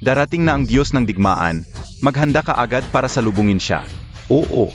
Darating na ang Diyos ng digmaan. Maghanda ka agad para salubungin siya. Oo.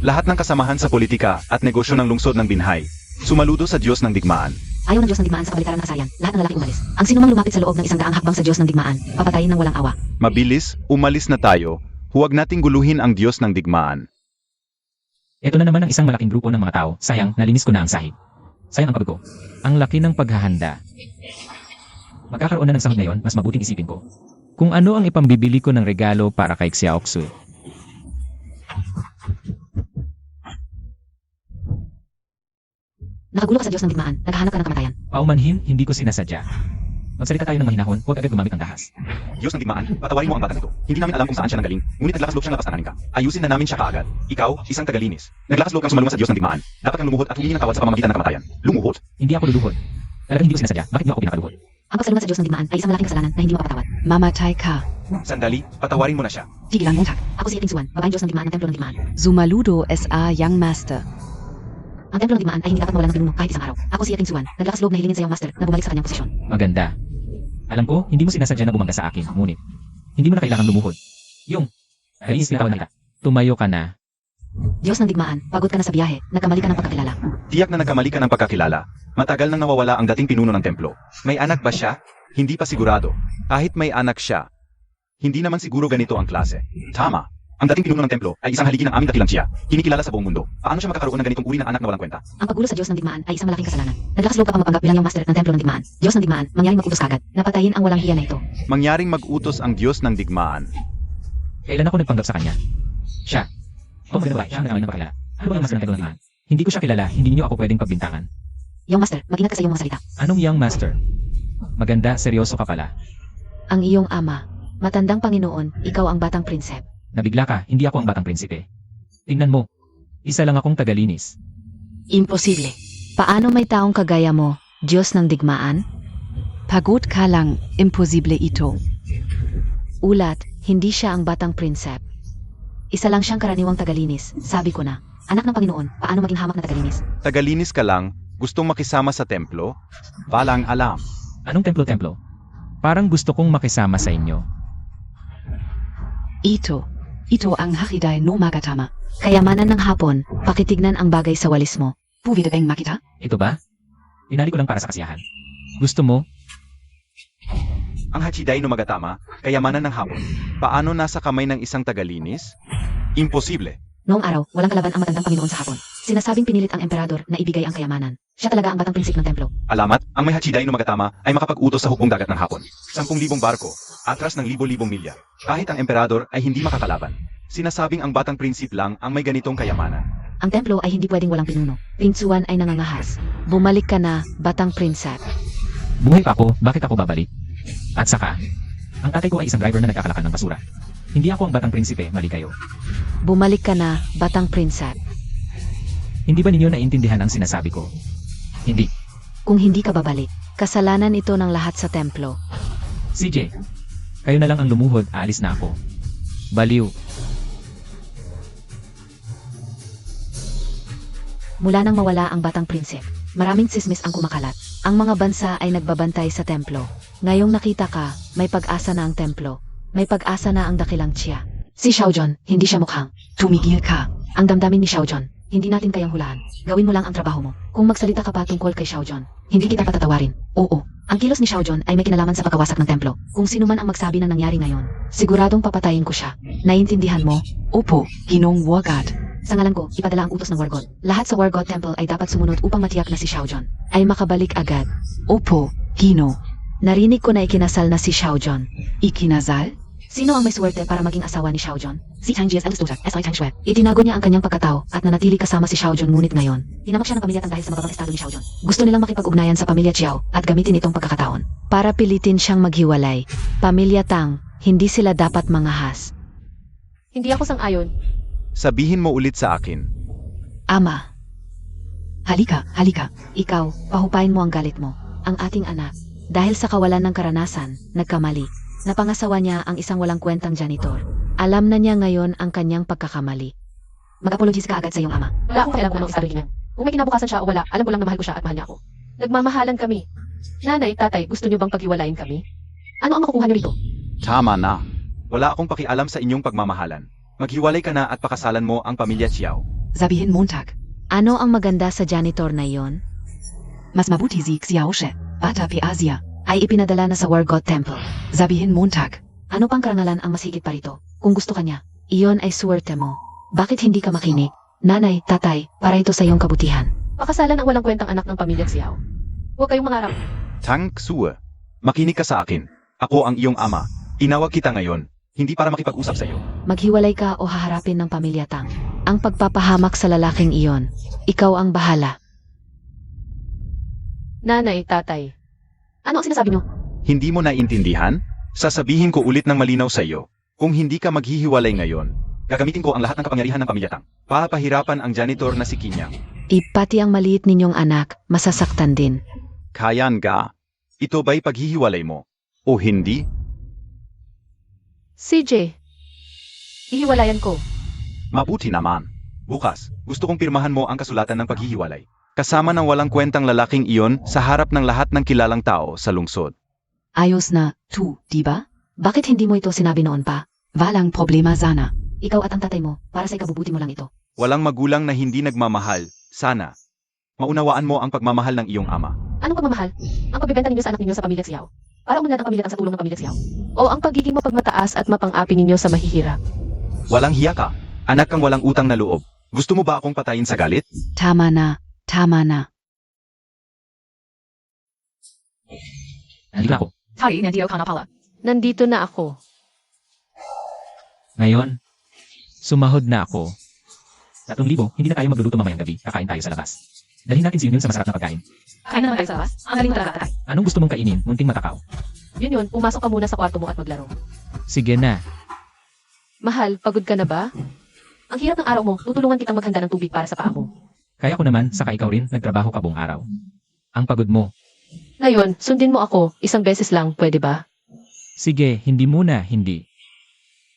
Lahat ng kasamahan sa politika at negosyo ng lungsod ng Binhay, sumaludo sa Diyos ng digmaan. Ayaw ng Diyos ng digmaan sa kabaliktaran na kasayan. Lahat ng lalaki umalis. Ang sinumang lumapit sa loob ng 100 hakbang sa Diyos ng digmaan, papatayin ng walang awa. Mabilis, umalis na tayo. Huwag nating guluhin ang Diyos ng digmaan. Ito na naman ang isang malaking grupo ng mga tao. Sayang, nalinis ko na ang sahig. Sayang ang pagod ko. Ang laki ng paghahanda. Magkakaroon na ng sahig ngayon, mas mabuting isipin ko. Kung ano ang ipambibili ko ng regalo para kay Xiaoxu. Nakagulo ka sa Diyos ng digmaan, naghahanap ka ng kamatayan. Paumanhin, hindi ko sinasadya. Magsalita tayo ng mahinahon, huwag agad gumamit ng dahas. Diyos ng digmaan, patawarin mo ang batang ito. Hindi namin alam kung saan siya nanggaling, ngunit naglakas loob siyang lapastanganin ka. Ayusin na namin siya kaagad. Ikaw, isang tagalinis. Naglakas loob kang sumalungat sa Diyos ng digmaan. Dapat kang lumuhod at humingi ng tawad sa pamamagitan ng kamatayan. Lumuhod? Hindi ako luluhod. Talagang hindi ko sinasadya, bakit niyo ako pinakaluhod? Ang pagsalungat sa Diyos ng digmaan ay isang malaking kasalanan na hindi mapapatawad. Mamatay ka. Sandali, patawarin mo na siya. Tigilan mo. Ako si Eting Suwan, babaeng Diyos ng digmaan ng Templo ng Digmaan. Zumaludo S.A. Young Master. Ang Templo ng Digmaan ay hindi dapat mawala ng pinuno kahit isang araw. Ako si Eting Suwan, naglakas loob na hilingin sa iyong master na bumalik sa kanyang posisyon. Maganda. Alam ko, hindi mo sinasadya na bumangga sa akin, ngunit hindi mo na kailangan lumuhod. Naiis na kita. Tumayo ka na. Diyos ng digmaan, pagod ka na sa biyahe, nagkamali ka ng pagkakilala. Tiyak na nagkamali ka ng pagkakilala. Matagal nang nawawala ang dating pinuno ng templo. May anak ba siya? Hindi pa sigurado. Kahit may anak siya, hindi naman siguro ganito ang klase. Tama. Ang dating pinuno ng templo ay isang haligi ng aming dakilang siya. Kinikilala sa buong mundo. Paano siya makakaroon ng ganitong uri ng anak na walang kwenta? Ang paggulo sa Diyos ng digmaan ay isang malaking kasalanan. Naglakas loob ka pang mapanggap bilang yung master ng Templo ng Digmaan. Diyos ng digmaan, mangyaring mag-utos kagad. Napatayin ang walang hiya na ito. Mangyaring mag-utos ang Diyos ng digmaan. Kailan ako nagpanggap sa kanya? Siya. Maganda ba? Siya ang namin ng pakilala. Ano ba yung master ng Templo ng Digmaan? Hindi ko siya kilala, hindi niyo ako pwedeng pagbintangan. Yung master, mag-ingat ka sa iyong mga salita. Anong young master? Maganda, seryoso ka pala. Ang iyong ama, matandang Panginoon, ikaw ang batang prinsep. Nabigla ka, hindi ako ang batang prinsipe. Tingnan mo, isa lang akong tagalinis. Imposible. Paano may taong kagaya mo, Diyos ng digmaan? Pagod ka lang, imposible ito. Ulat, hindi siya ang batang prinsep. Isa lang siyang karaniwang tagalinis, sabi ko na. Anak ng Panginoon, paano maging hamak na tagalinis? Tagalinis ka lang, gustong makisama sa templo? Walang alam. Anong templo-templo? Parang gusto kong makisama sa inyo. Ito ang hakiday no magatama. Kayamanan ng hapon, pakitignan ang bagay sa walis mo. Pwede bang makita? Ito ba? Tinali ko lang para sa kasiyahan. Gusto mo? Ang Hachiday no Magatama, kayamanan ng hapon. Paano nasa kamay ng isang tagalinis? Imposible. Noong araw, walang kalaban ang matandang Panginoon sa hapon. Sinasabing pinilit ang emperador na ibigay ang kayamanan. Siya talaga ang batang prinsip ng templo. Alamat, ang may Hachiday no Magatama ay makapag-utos sa hukbong dagat ng hapon. 10,000 barko, atras ng libo-libong milya. Kahit ang emperador ay hindi makakalaban. Sinasabing ang batang prinsip lang ang may ganitong kayamanan. Ang templo ay hindi pwedeng walang pinuno. Pinsuan ay nangangahas. Bumalik ka na, batang prinsep. Buhay pa ako, bakit ako babalik? At saka, ang tatay ko ay isang driver na nagkakalakan ng basura. Hindi ako ang batang prinsipe, mali kayo. Bumalik ka na, batang prinsep. Hindi ba ninyo naiintindihan ang sinasabi ko? Hindi. Kung hindi ka babalik, Kasalanan ito ng lahat sa templo. CJ, kayo na lang ang lumuhod, aalis na ako. Baliw. mula nang mawala ang batang prinsip, maraming sismis ang kumakalat. Ang mga bansa ay nagbabantay sa templo. Ngayong nakita ka, may pag-asa na ang templo. May pag-asa na ang dakilang Xia. Si Xiaojun, hindi siya mukhang. Tumigil ka. Ang damdamin ni Xiaojun, hindi natin kayang hulaan. Gawin mo lang ang trabaho mo. Kung magsalita ka pa tungkol kay Xiaojun, hindi kita patatawarin. Oo, ang kilos ni Xiaojun ay may kinalaman sa pagkawasak ng templo. Kung sino man ang magsabi ng nangyari ngayon, siguradong papatayin ko siya. Naiintindihan mo? Opo, Ginong Wagad. Sa ngalan ko, ipadala ang utos ng War God. Lahat sa War God Temple ay dapat sumunod upang matiyak na si Xiaojun ay makabalik agad. Opo, Gino. Narinig ko na ikinasal na si Xiaojun. Ikinasal? Sino ang may swerte para maging asawa ni Xiaojun? Si Changji's eldest daughter, S.I. Changshui. Itinago niya ang kanyang pagkatao at nanatili kasama si Xiaojun, ngunit ngayon, hinamak siya ng pamilya dahil sa mababang estado ni Xiaojun. Gusto nilang makipag-ugnayan sa pamilya Chiao at gamitin itong pagkakataon Para pilitin siyang maghiwalay. Pamilya Tang, hindi sila dapat mangahas. Hindi ako sang-ayon. Sabihin mo ulit sa akin. Ama. Halika, halika. Ikaw, pahupain mo ang galit mo. Ang ating anak, Dahil sa kawalan ng karanasan, nagkamali. Napangasawa niya ang isang walang kwentang janitor. Alam na niya ngayon ang kanyang pagkakamali. Mag-apologies ka agad sa iyong ama. Wala akong kailangan ng isang niya. Kung may kinabukasan siya o wala, alam ko lang na mahal ko siya at mahal niya ako. Nagmamahalan kami. Nanay, tatay, gusto niyo bang paghiwalayin kami? Ano ang makukuha niyo rito? Tama na. Wala akong pakialam sa inyong pagmamahalan. Maghiwalay ka na at pakasalan mo ang pamilya Chiao. Sabihin Montag. Ano ang maganda sa janitor na iyon? Mas mabuti si Xiaoshe. Bata pi Asia. Ay ipinadala na sa War God Temple. Sabihin Montag. Ano pang karangalan ang mas higit pa rito? Kung gusto ka niya, iyon ay suwerte mo. Bakit hindi ka makinig? Nanay, tatay, para ito sa iyong kabutihan. Pakasalan ang walang kwentang anak ng pamilya Xiao. Huwag kayong mangarap. Tang Xue, makinig ka sa akin. Ako ang iyong ama. Tinawag kita ngayon, hindi para makipag-usap sa iyo. Maghiwalay ka o haharapin ng pamilya Tang. Ang pagpapahamak sa lalaking iyon, ikaw ang bahala. Nanay, tatay. Ano ang sinasabi niyo? Hindi mo naiintindihan? Sasabihin ko ulit ng malinaw sa iyo. Kung hindi ka maghihiwalay ngayon, gagamitin ko ang lahat ng kapangyarihan ng pamilya Tang. Papahirapan ang janitor na si Kinya. Ipati ang maliit ninyong anak, masasaktan din. Kayan ga? Ito ba'y paghihiwalay mo? O hindi? CJ, hihiwalayan ko. Mabuti naman. Bukas, gusto kong pirmahan mo ang kasulatan ng paghihiwalay. Kasama ng walang kwentang lalaking iyon sa harap ng lahat ng kilalang tao sa lungsod. Ayos na, tu, diba? Bakit hindi mo ito sinabi noon pa? Walang problema sana. Ikaw at ang tatay mo, para sa ikabubuti mo lang ito. Walang magulang na hindi nagmamahal. Sana. Maunawaan mo ang pagmamahal ng iyong ama. Anong pagmamahal? Ang pagbibenta ninyo sa anak ninyo sa pamilya Xiao. Para umunlad ang pamilya Tang sa tulong ng pamilya Xiao. O ang pagiging mapagmataas at mapang-api ninyo sa mahihirap. Walang hiya ka. Anak kang walang utang na loob. Gusto mo ba akong patayin sa galit? Tama na, tama na. Nandito ako. Nandito na ako. Ngayon, sumahod na ako. 3,000, hindi na tayo magluluto mamayang gabi. Kakain tayo sa labas. Dalhin natin si Yun sa masarap na pagkain. Kain na naman tayo sa labas. Ang galing mo talaga, tatay. Anong gusto mong kainin? Munting matakaw. Yun, pumasok ka muna sa kwarto mo at maglaro. Sige na. Mahal, pagod ka na ba? Ang hirap ng araw mo, tutulungan kitang maghanda ng tubig para sa paa mo. Kaya ko naman, saka ikaw rin, nagtrabaho ka buong araw. Ang pagod mo. Ngayon, sundin mo ako, isang beses lang, pwede ba? Sige, hindi muna, hindi.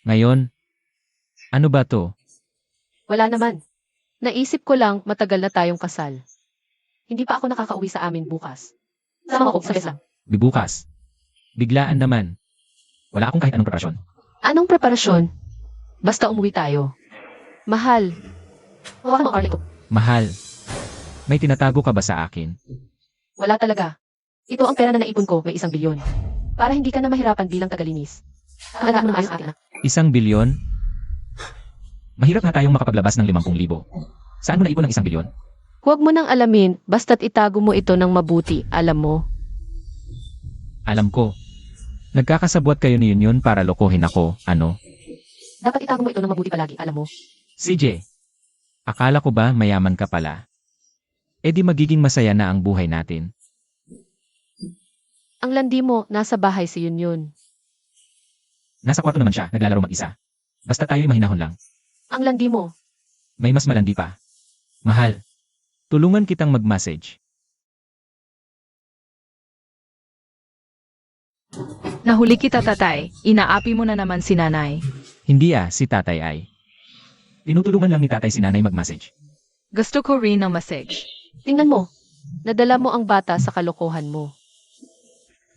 Ngayon, ano ba to? Wala naman. Naisip ko lang matagal na tayong kasal. Hindi pa ako nakakauwi sa amin bukas. Sama ko, sabes lang. Bibukas. Biglaan naman. Wala akong kahit anong preparasyon. Anong preparasyon? Basta umuwi tayo. Mahal. Hawakan mo ang Carly ko. Mahal. May tinatago ka ba sa akin? Wala talaga. Ito ang pera na naipon ko, may 1 bilyon. Para hindi ka na mahirapan bilang tagalinis. Alagaan mo na ayos atin na. 1 bilyon? Mahirap na tayong makapaglabas ng 50,000. Saan mo naipon ng 1 bilyon? Huwag mo nang alamin, basta't itago mo ito ng mabuti, alam mo. Alam ko. Nagkakasabwat kayo ni Yun para lokohin ako, ano? Dapat itago mo ito ng mabuti palagi, alam mo. CJ, akala ko ba mayaman ka pala? E di magiging masaya na ang buhay natin. Ang landi mo, nasa bahay si Yun. Nasa kwarto naman siya, naglalaro mag-isa. Basta tayo'y mahinahon lang. Ang landi mo. May mas malandi pa. Mahal, tulungan kitang mag-message. Nahuli kita, tatay. Inaapi mo na naman si nanay. Hindi si tatay ay. Tinutulungan lang ni tatay si nanay mag-message. Gusto ko rin ng message. Tingnan mo. Nadala mo ang bata sa kalokohan mo.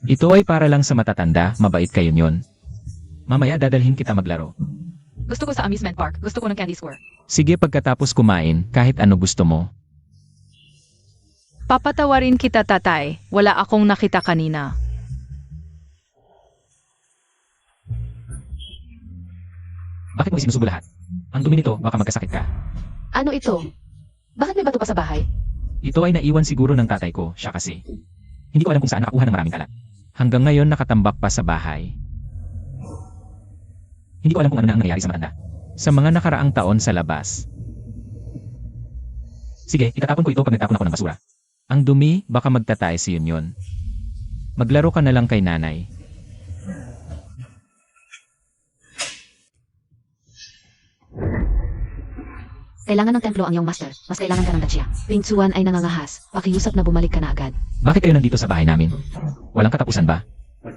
Ito ay para lang sa matatanda, mabait kayo Yun. Mamaya dadalhin kita maglaro. Gusto ko sa amusement park. Gusto ko ng candy square. Sige pagkatapos kumain, kahit ano gusto mo. Papatawarin kita, tatay. Wala akong nakita kanina. Bakit mo isinusubo lahat? Ang dumi nito, baka magkasakit ka. Ano ito? Bakit may bato pa sa bahay? Ito ay naiwan siguro ng tatay ko, siya kasi. Hindi ko alam kung saan nakakuha ng maraming kalat. Hanggang ngayon nakatambak pa sa bahay. Hindi ko alam kung ano na ang nangyari sa matanda. Sa mga nakaraang taon sa labas. Sige, itatapon ko ito pag nagtapon ako ng basura. Ang dumi, baka magtatay si Yun. Maglaro ka na lang kay nanay. Kailangan ng templo ang iyong master. Mas kailangan ka ng datsya. Ping Tsuan ay nangangahas. Pakiusap na bumalik ka na agad. Bakit kayo nandito sa bahay namin? Walang katapusan ba?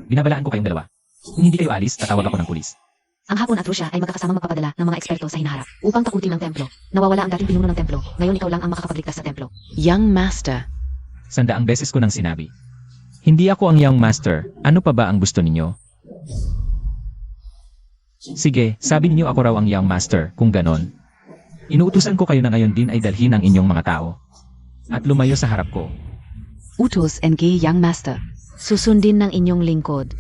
Binabalaan ko kayong dalawa. Kung hindi kayo alis, tatawag ako ng pulis. Ang hapon at Rusya ay magkakasamang magpapadala ng mga eksperto sa hinaharap upang takutin ang templo. Nawawala ang dating pinuno ng templo. Ngayon ikaw lang ang makakapagligtas sa templo. Young master. Sandaang beses ko nang sinabi. Hindi ako ang young master. Ano pa ba ang gusto ninyo? Sige, sabi ninyo ako raw ang young master, kung ganon. Inuutusan ko kayo na ngayon din ay dalhin ang inyong mga tao. At lumayo sa harap ko. Utos NG young master. Susundin ng inyong lingkod.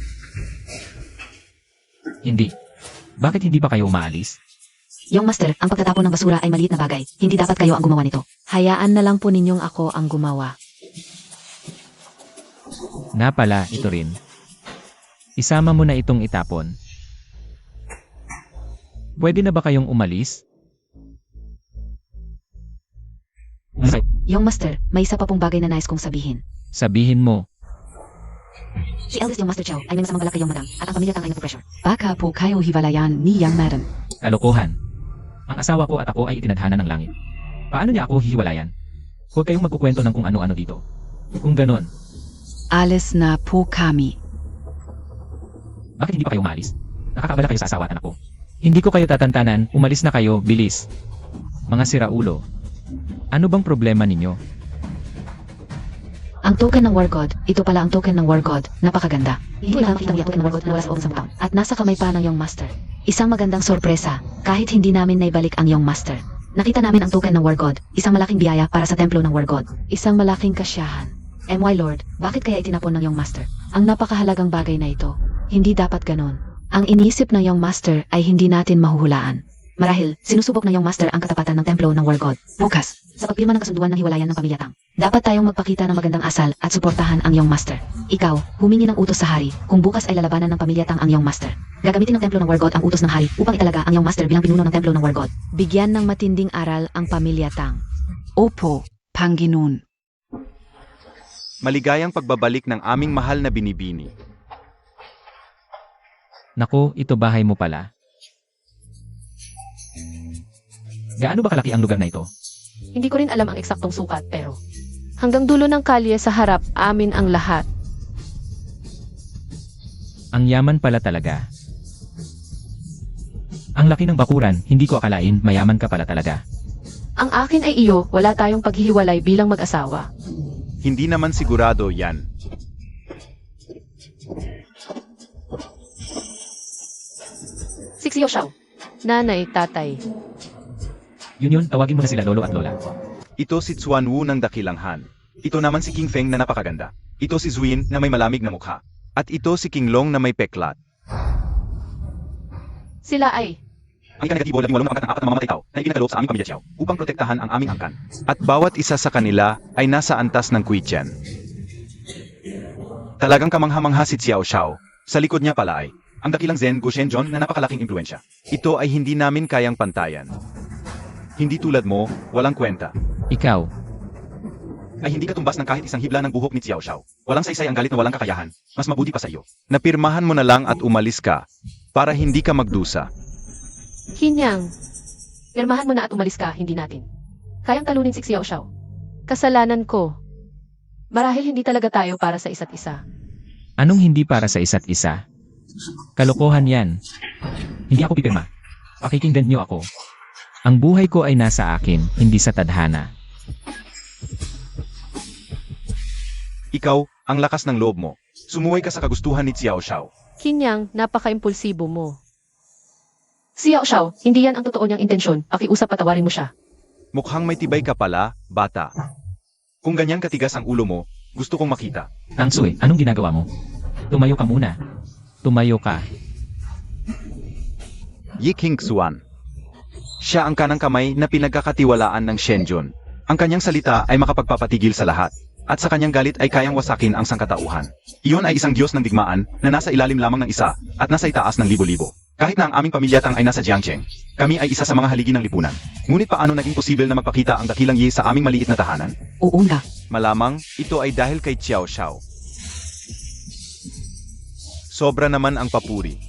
Hindi. Bakit hindi pa kayo umaalis? Yung master, ang pagtatapon ng basura ay maliit na bagay. Hindi dapat kayo ang gumawa nito. Hayaan na lang po ninyong ako ang gumawa. Nga pala, ito rin. Isama mo na itong itapon. Pwede na ba kayong umalis? Yung master, may isa pa pong bagay na nais kong sabihin. Sabihin mo. Si eldest yung Master Chow ay may masamang galak kay yung madam at ang pamilya tang ay nagpo-pressure. Baka po kayo hiwalayan ni young madam. Kalokohan. Ang asawa ko at ako ay itinadhana ng langit. Paano niya ako hihiwalayan? Huwag kayong magkukwento ng kung ano-ano dito. Kung ganon, Alis na po kami. bakit hindi pa kayo umalis? Nakakabala kayo sa asawa at anak ko. Hindi ko kayo tatantanan, umalis na kayo, bilis. Mga siraulo. Ano bang problema ninyo? Ang token ng War God, ito pala ang token ng War God. Napakaganda. Hindi na makita ang token ng War God na wala sa isang taon. At nasa kamay pa ng iyong master. Isang magandang sorpresa, kahit hindi namin naibalik ang iyong master. Nakita namin ang token ng War God, isang malaking biyaya para sa templo ng War God. Isang malaking kasyahan. MY Lord, bakit kaya itinapon ng iyong master? Ang napakahalagang bagay na ito. Hindi dapat ganon. Ang iniisip ng iyong master ay hindi natin mahuhulaan. Marahil, sinusubok ng iyong master ang katapatan ng templo ng War God. Bukas, sa pagpirma ng kasunduan ng hiwalayan ng pamilya Tang, dapat tayong magpakita ng magandang asal at suportahan ang iyong master. Ikaw, humingi ng utos sa hari kung bukas ay lalabanan ng pamilya Tang ang iyong master. Gagamitin ng templo ng War God ang utos ng hari upang italaga ang iyong master bilang pinuno ng templo ng War God. Bigyan ng matinding aral ang pamilya Tang. Opo, Panginoon. Maligayang pagbabalik ng aming mahal na binibini. Nako, ito bahay mo pala. Gaano ba kalaki ang lugar na ito? Hindi ko rin alam ang eksaktong sukat pero hanggang dulo ng kalye sa harap, amin ang lahat. Ang yaman pala talaga. Ang laki ng bakuran, hindi ko akalain mayaman ka pala talaga. Ang akin ay iyo, wala tayong paghihiwalay bilang mag-asawa. Hindi naman sigurado yan. Sixiao Xiao. Nanay, tatay. Yun, tawagin mo na sila lolo at lola. Ito si Chuan Wu ng dakilang Han. Ito naman si King Feng na napakaganda. Ito si Zuin na may malamig na mukha. At ito si King Long na may peklat. Sila ay Ang ika-negatibo, 18 na pangkat ng 4 na mamamatay tao na ipinagkaloob sa aming pamilya Chiao upang protektahan ang aming angkan. At bawat isa sa kanila ay nasa antas ng Kuichen. Talagang kamangha-mangha si Xiao Xiao. Sa likod niya pala ay ang dakilang Zen Goshenjon na napakalaking impluensya. Ito ay hindi namin kayang pantayan. Hindi tulad mo, walang kwenta. Ikaw, Ay hindi katumbas ng kahit isang hibla ng buhok ni Xiao Xiao. Walang saysay ang galit na walang kakayahan. Mas mabuti pa sa iyo. Napirmahan mo na lang at umalis ka para hindi ka magdusa. Hinyang. Pirmahan mo na at umalis ka, hindi natin. Kayang talunin si Xiao Xiao. Kasalanan ko. Marahil hindi talaga tayo para sa isa't isa. anong hindi para sa isa't isa? Kalokohan yan. Hindi ako pipirma. Pakikinggan niyo ako. Ang buhay ko ay nasa akin, hindi sa tadhana. Ikaw, ang lakas ng loob mo. Sumuway ka sa kagustuhan ni Xiao Xiao. Kinyang, napaka-impulsibo mo. Xiao Xiao, hindi yan ang totoo niyang intensyon. Pakiusap, patawarin mo siya. Mukhang may tibay ka pala, bata. Kung ganyan katigas ang ulo mo, gusto kong makita. Tang Sui, anong ginagawa mo? Tumayo ka muna. Tumayo ka. Yiking Xuan. Siya ang kanang kamay na pinagkakatiwalaan ng Shenjun. Ang kanyang salita ay makapagpapatigil sa lahat. At sa kanyang galit ay kayang wasakin ang sangkatauhan. Iyon ay isang Diyos ng digmaan na nasa ilalim lamang ng isa at nasa itaas ng libo-libo. Kahit na ang aming pamilya Tang ay nasa Jiangcheng, kami ay isa sa mga haligi ng lipunan. Ngunit paano naging posible na magpakita ang dakilang Yi sa aming maliit na tahanan? Oo nga. Malamang, ito ay dahil kay Xiao Xiao. Sobra naman ang papuri.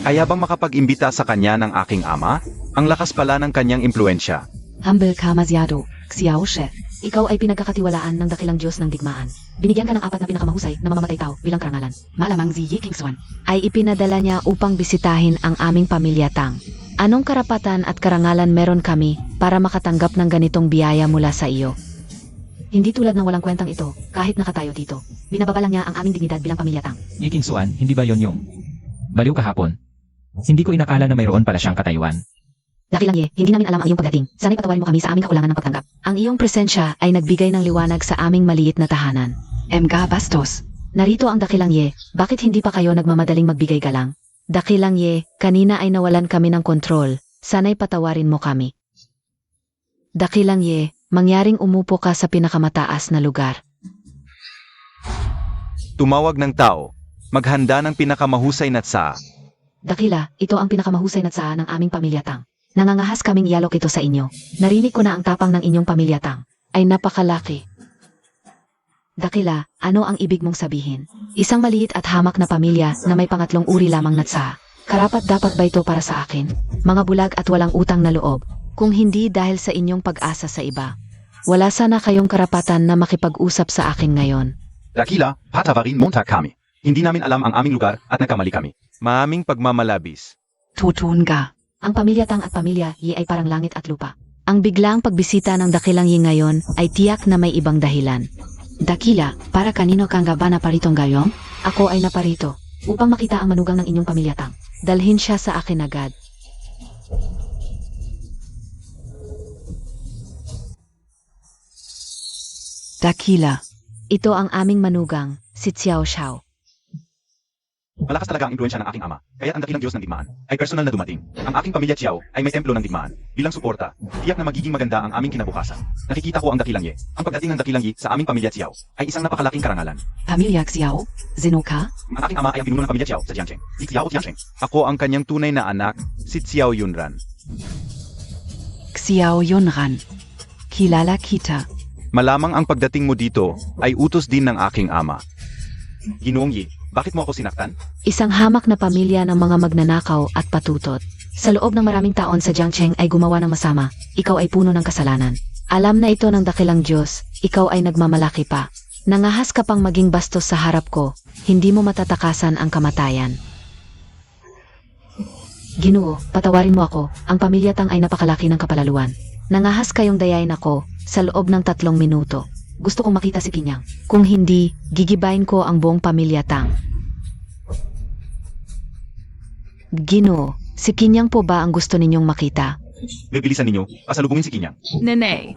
Kaya bang makapag-imbita sa kanya ng aking ama? Ang lakas pala ng kanyang impluensya. Humble ka masyado, Xiao She. Ikaw ay pinagkakatiwalaan ng dakilang Diyos ng digmaan. Binigyan ka ng 4 na pinakamahusay na mamamatay tao bilang karangalan. Malamang si Yi Kingswan. Ay ipinadala niya upang bisitahin ang aming pamilya Tang. Anong karapatan at karangalan meron kami para makatanggap ng ganitong biyaya mula sa iyo? Hindi tulad ng walang kwentang ito, kahit nakatayo dito. Binababa lang niya ang aming dignidad bilang pamilya Tang. Yiking Suan, hindi ba yon yung baliw kahapon? Hindi ko inakala na mayroon pala siyang katayuan. Dakilang Ye, hindi namin alam ang iyong pagdating. Sana'y patawarin mo kami sa aming kakulangan ng pagtanggap. Ang iyong presensya ay nagbigay ng liwanag sa aming maliit na tahanan. Mga bastos. Narito ang Dakilang Ye, bakit hindi pa kayo nagmamadaling magbigay galang? Dakilang Ye, kanina ay nawalan kami ng kontrol. Sana'y patawarin mo kami. Dakilang Ye, mangyaring umupo ka sa pinakamataas na lugar. Tumawag ng tao. Maghanda ng pinakamahusay na tsa. Dakila, ito ang pinakamahusay na tsaa ng aming pamilya Tang. Nangangahas kaming iyalok ito sa inyo. Narinig ko na ang tapang ng inyong pamilya Tang. Ay napakalaki. Dakila, ano ang ibig mong sabihin? Isang maliit at hamak na pamilya na may pangatlong uri lamang na tsaa. Karapat dapat ba ito para sa akin? Mga bulag at walang utang na loob. Kung hindi dahil sa inyong pag-asa sa iba. Wala sana kayong karapatan na makipag-usap sa akin ngayon. Dakila, patawarin mo kami. Hindi namin alam ang aming lugar at nagkamali kami. Maaming pagmamalabis. Tutun ka. Ang pamilya Tang at pamilya Yi ay parang langit at lupa. Ang biglaang pagbisita ng Dakilang Yi ngayon ay tiyak na may ibang dahilan. Dakila, para kanino kang gaba na paritong gayon? Ako ay naparito upang makita ang manugang ng inyong pamilya Tang. Dalhin siya sa akin agad. Dakila. Ito ang aming manugang, si Xiao Xiao. Malakas talaga ang impluensya ng aking ama, kaya ang dakilang Diyos ng digmaan ay personal na dumating. Ang aking pamilya Chiao ay may templo ng digmaan. Bilang suporta, tiyak na magiging maganda ang aming kinabukasan. Nakikita ko ang dakilang Ye. Ang pagdating ng dakilang Yi sa aming pamilya Chiao ay isang napakalaking karangalan. Pamilya Xiao? Zeno ka? Ang aking ama ay ang pinuno ng pamilya Chiao sa Jiangcheng. Si Xiao Jiangcheng. Ako ang kanyang tunay na anak, si Xiao Yunran. Xiao Yunran. Kilala kita. Malamang ang pagdating mo dito ay utos din ng aking ama. Ginoong Yi, bakit mo ako sinaktan? Isang hamak na pamilya ng mga magnanakaw at patutot. Sa loob ng maraming taon sa Jiangcheng ay gumawa ng masama. Ikaw ay puno ng kasalanan. Alam na ito ng dakilang Diyos, ikaw ay nagmamalaki pa. Nangahas ka pang maging bastos sa harap ko, hindi mo matatakasan ang kamatayan. Ginoo, patawarin mo ako, ang pamilya Tang ay napakalaki ng kapalaluan. Nangahas kayong dayain ako sa loob ng 3 minuto. Gusto kong makita si Kinyang. Kung hindi, gigibayin ko ang buong pamilya Tang. Ginoo, si Kinyang po ba ang gusto ninyong makita? Bibilisan ninyo, pasalubungin si Kinyang. Nene,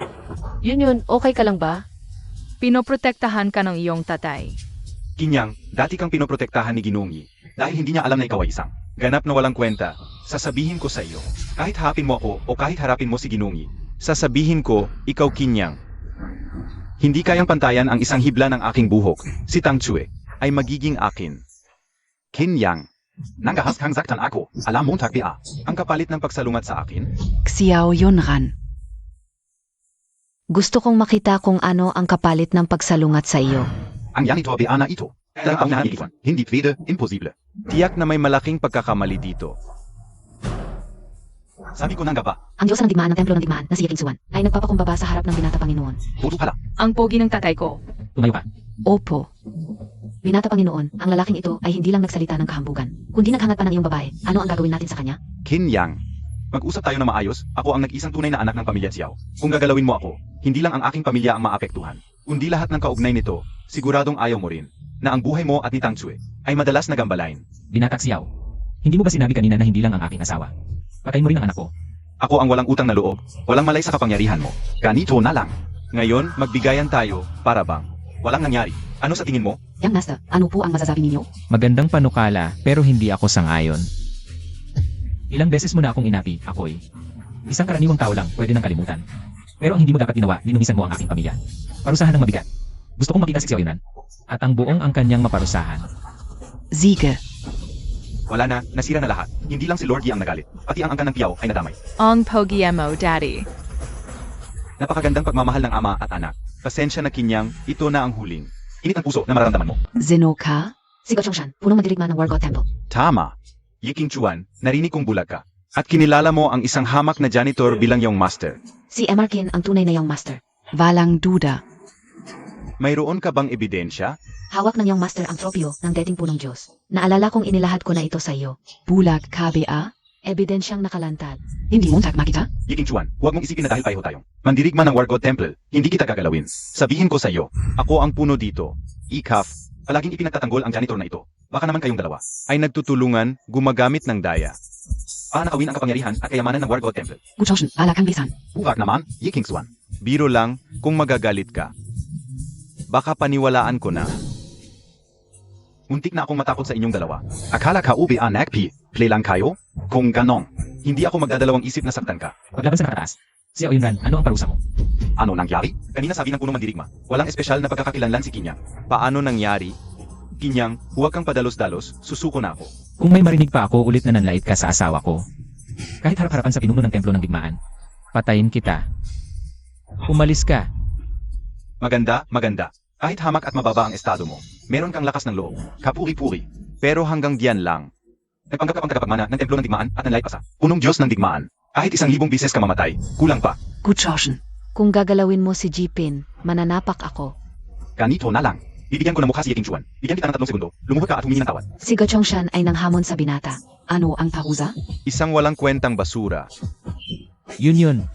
Yun, okay ka lang ba? pinoprotektahan ka ng iyong tatay. Kinyang, dati kang pinoprotektahan ni Ginoong Yi dahil hindi niya alam na ikaw ay isang ganap na walang kwenta. Sasabihin ko sa iyo, kahit hapin mo ako o kahit harapin mo si Ginoong Yi, sasabihin ko, ikaw Kinyang. Hindi kayang pantayan ang isang hibla ng aking buhok, si Tang Chue, ay magiging akin. Kinyang, nanggahas kang zaktan ako, alam mong takbia, ang kapalit ng pagsalungat sa akin? Xiao Yunran. Gusto kong makita kung ano ang kapalit ng pagsalungat sa iyo. Ang yan ito na ito. Ang nahigitan, hindi pwede, imposible. Tiyak na may malaking pagkakamali dito. Sabi ko nang gaba, Ang Diyos ng digmaan ng templo ng digmaan na si Yaking Suwan ay nagpapakumbaba sa harap ng binata Panginoon. puto pala. Ang pogi ng tatay ko. Tumayo ka. Opo. Binata Panginoon, ang lalaking ito ay hindi lang nagsalita ng kahambugan. Kundi naghangat pa ng iyong babae, ano ang gagawin natin sa kanya? Kinyang, mag-usap tayo na maayos, ako ang nag-isang tunay na anak ng pamilya Xiao. Kung gagalawin mo ako, hindi lang ang aking pamilya ang maapektuhan, kundi lahat ng kaugnay nito, siguradong ayaw mo rin, na ang buhay mo at ni Tang Chue ay madalas nagambalain. Binatak siyaw. Hindi mo ba sinabi kanina na hindi lang ang aking asawa? Patayin mo rin ang anak ko. Ako ang walang utang na loob, walang malay sa kapangyarihan mo. Ganito na lang. Ngayon, magbigayan tayo, para bang walang nangyari. Ano sa tingin mo? Young Master, ano po ang masasabi ninyo? Magandang panukala, pero hindi ako sangayon. Ilang beses mo na akong inapi, ako'y isang karaniwang tao lang, pwede nang kalimutan. Pero ang hindi mo dapat ginawa, linumisan mo ang aking pamilya. Parusahan ng mabigat. Gusto kong makita si Xiao Yunan, at ang buong ang kanyang maparusahan. Siege. Wala na, nasira na lahat. Hindi lang si Lord Yi ang nagalit, pati ang angkan ng Piao ay nadamay. Ang pogi mo, daddy. Napakagandang pagmamahal ng ama at anak. Pasensya na Kinyang, ito na ang huling. Init ang puso na mararamdaman mo. Zeno ka? Si Gochongshan, punong mandirigma ng War God Temple. Tama. Yiking Chuan, narinig kong bulag ka. At kinilala mo ang isang hamak na janitor bilang iyong master. Si Emarkin ang tunay na iyong master. Walang duda. Mayroon ka bang ebidensya? Hawak ng iyong master ang tropyo ng dating punong Diyos. Naalala kong inilahad ko na ito sa iyo. Bulag KBA? Ebidensyang nakalantad. Hindi Montag makita? Yiking Chuan, huwag mong isipin na dahil pareho tayong mandirigma ng War God Temple, hindi kita gagalawin. Sabihin ko sa iyo, ako ang puno dito. Ikaf, palaging ipinagtatanggol ang janitor na ito. Baka naman kayong dalawa ay nagtutulungan, gumagamit ng daya. Para nakawin ang kapangyarihan at kayamanan ng War God Temple. Gutschauschen, wala kang lisan. Huwag naman, Yiking Chuan. Biro lang, kung magagalit ka. Baka paniwalaan ko na. Muntik na akong matakot sa inyong dalawa. Akala ka ube anak play lang kayo? Kung ganong, hindi ako magdadalawang isip na saktan ka. Paglaban sa nakataas. Si Oyunran, ano ang parusa mo? Ano nangyari? Kanina sabi ng punong mandirigma, walang espesyal na pagkakakilanlan si Kinyang. Paano nangyari? Kinyang, huwag kang padalos-dalos, susuko na ako. Kung may marinig pa ako ulit na nanlait ka sa asawa ko, kahit harap-harapan sa pinuno ng templo ng digmaan, patayin kita. Umalis ka. Maganda, maganda. Kahit hamak at mababa ang estado mo, meron kang lakas ng loob, kapuri-puri. Pero hanggang diyan lang. Nagpanggap ka pang tagapagmana ng templo ng digmaan at nanlait pa sa punong Diyos ng digmaan. Kahit 1,000 bises ka mamatay, kulang pa. Gutschauschen. Kung gagalawin mo si Jipin, mananapak ako. Ganito na lang. Bibigyan ko ng mukha si Yiking Chuan. Bigyan kita ng 3 segundo. Lumuhod ka at humingi ng tawad. Si Gochongshan ay nanghamon sa binata. Ano ang parusa? Isang walang kwentang basura. Yun.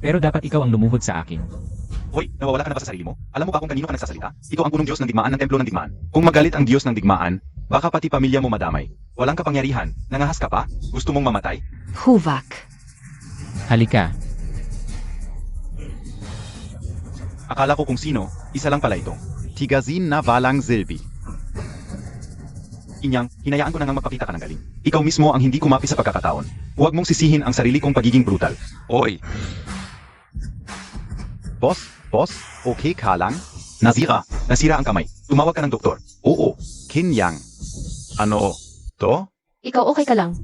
Pero dapat ikaw ang lumuhod sa akin. Hoy, nawawala ka na ba sa sarili mo? Alam mo ba kung kanino ka nagsasalita? Ito ang punong Diyos ng digmaan ng templo ng digmaan. Kung magalit ang Diyos ng digmaan, baka pati pamilya mo madamay. Walang kapangyarihan. Nangahas ka pa? Gusto mong mamatay? Huvak. Halika. Akala ko kung sino, isa lang pala ito. Tigazin na Valang Zilbi. Inyang, hinayaan ko na ngang magpakita ka ng galing. Ikaw mismo ang hindi kumapi sa pagkakataon. Huwag mong sisihin ang sarili kong pagiging brutal. Oy! Boss, okay ka lang? Nasira ang kamay. Tumawag ka ng doktor. Oo, Kinyang. Ano? To? Ikaw okay ka lang?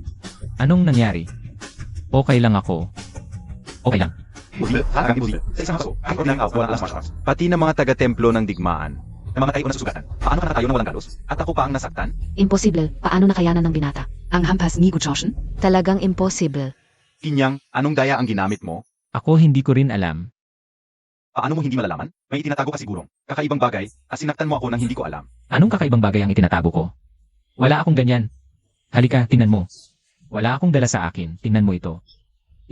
Anong nangyari? Okay lang ako. Okay lang. Imposible. Talagang imposible. Sa isang kaso, kahit ordinary out, walang alas martial. Pati ng mga taga-templo ng digmaan, namamatay o nasusugatan. Paano ka nakatayo ng walang galos? At ako pa ang nasaktan? Imposible. Paano nakayanan ng binata? Ang hampas ni Gutschauschen? Talagang impossible. Kinyang, anong daya ang ginamit mo? Ako hindi ko rin alam. Paano mo hindi malalaman? May itinatago ka sigurong. Kakaibang bagay, at sinaktan mo ako nang hindi ko alam. Anong kakaibang bagay ang itinatago ko? Wala akong ganyan. Halika, tingnan mo. Wala akong dala sa akin. Tingnan mo ito.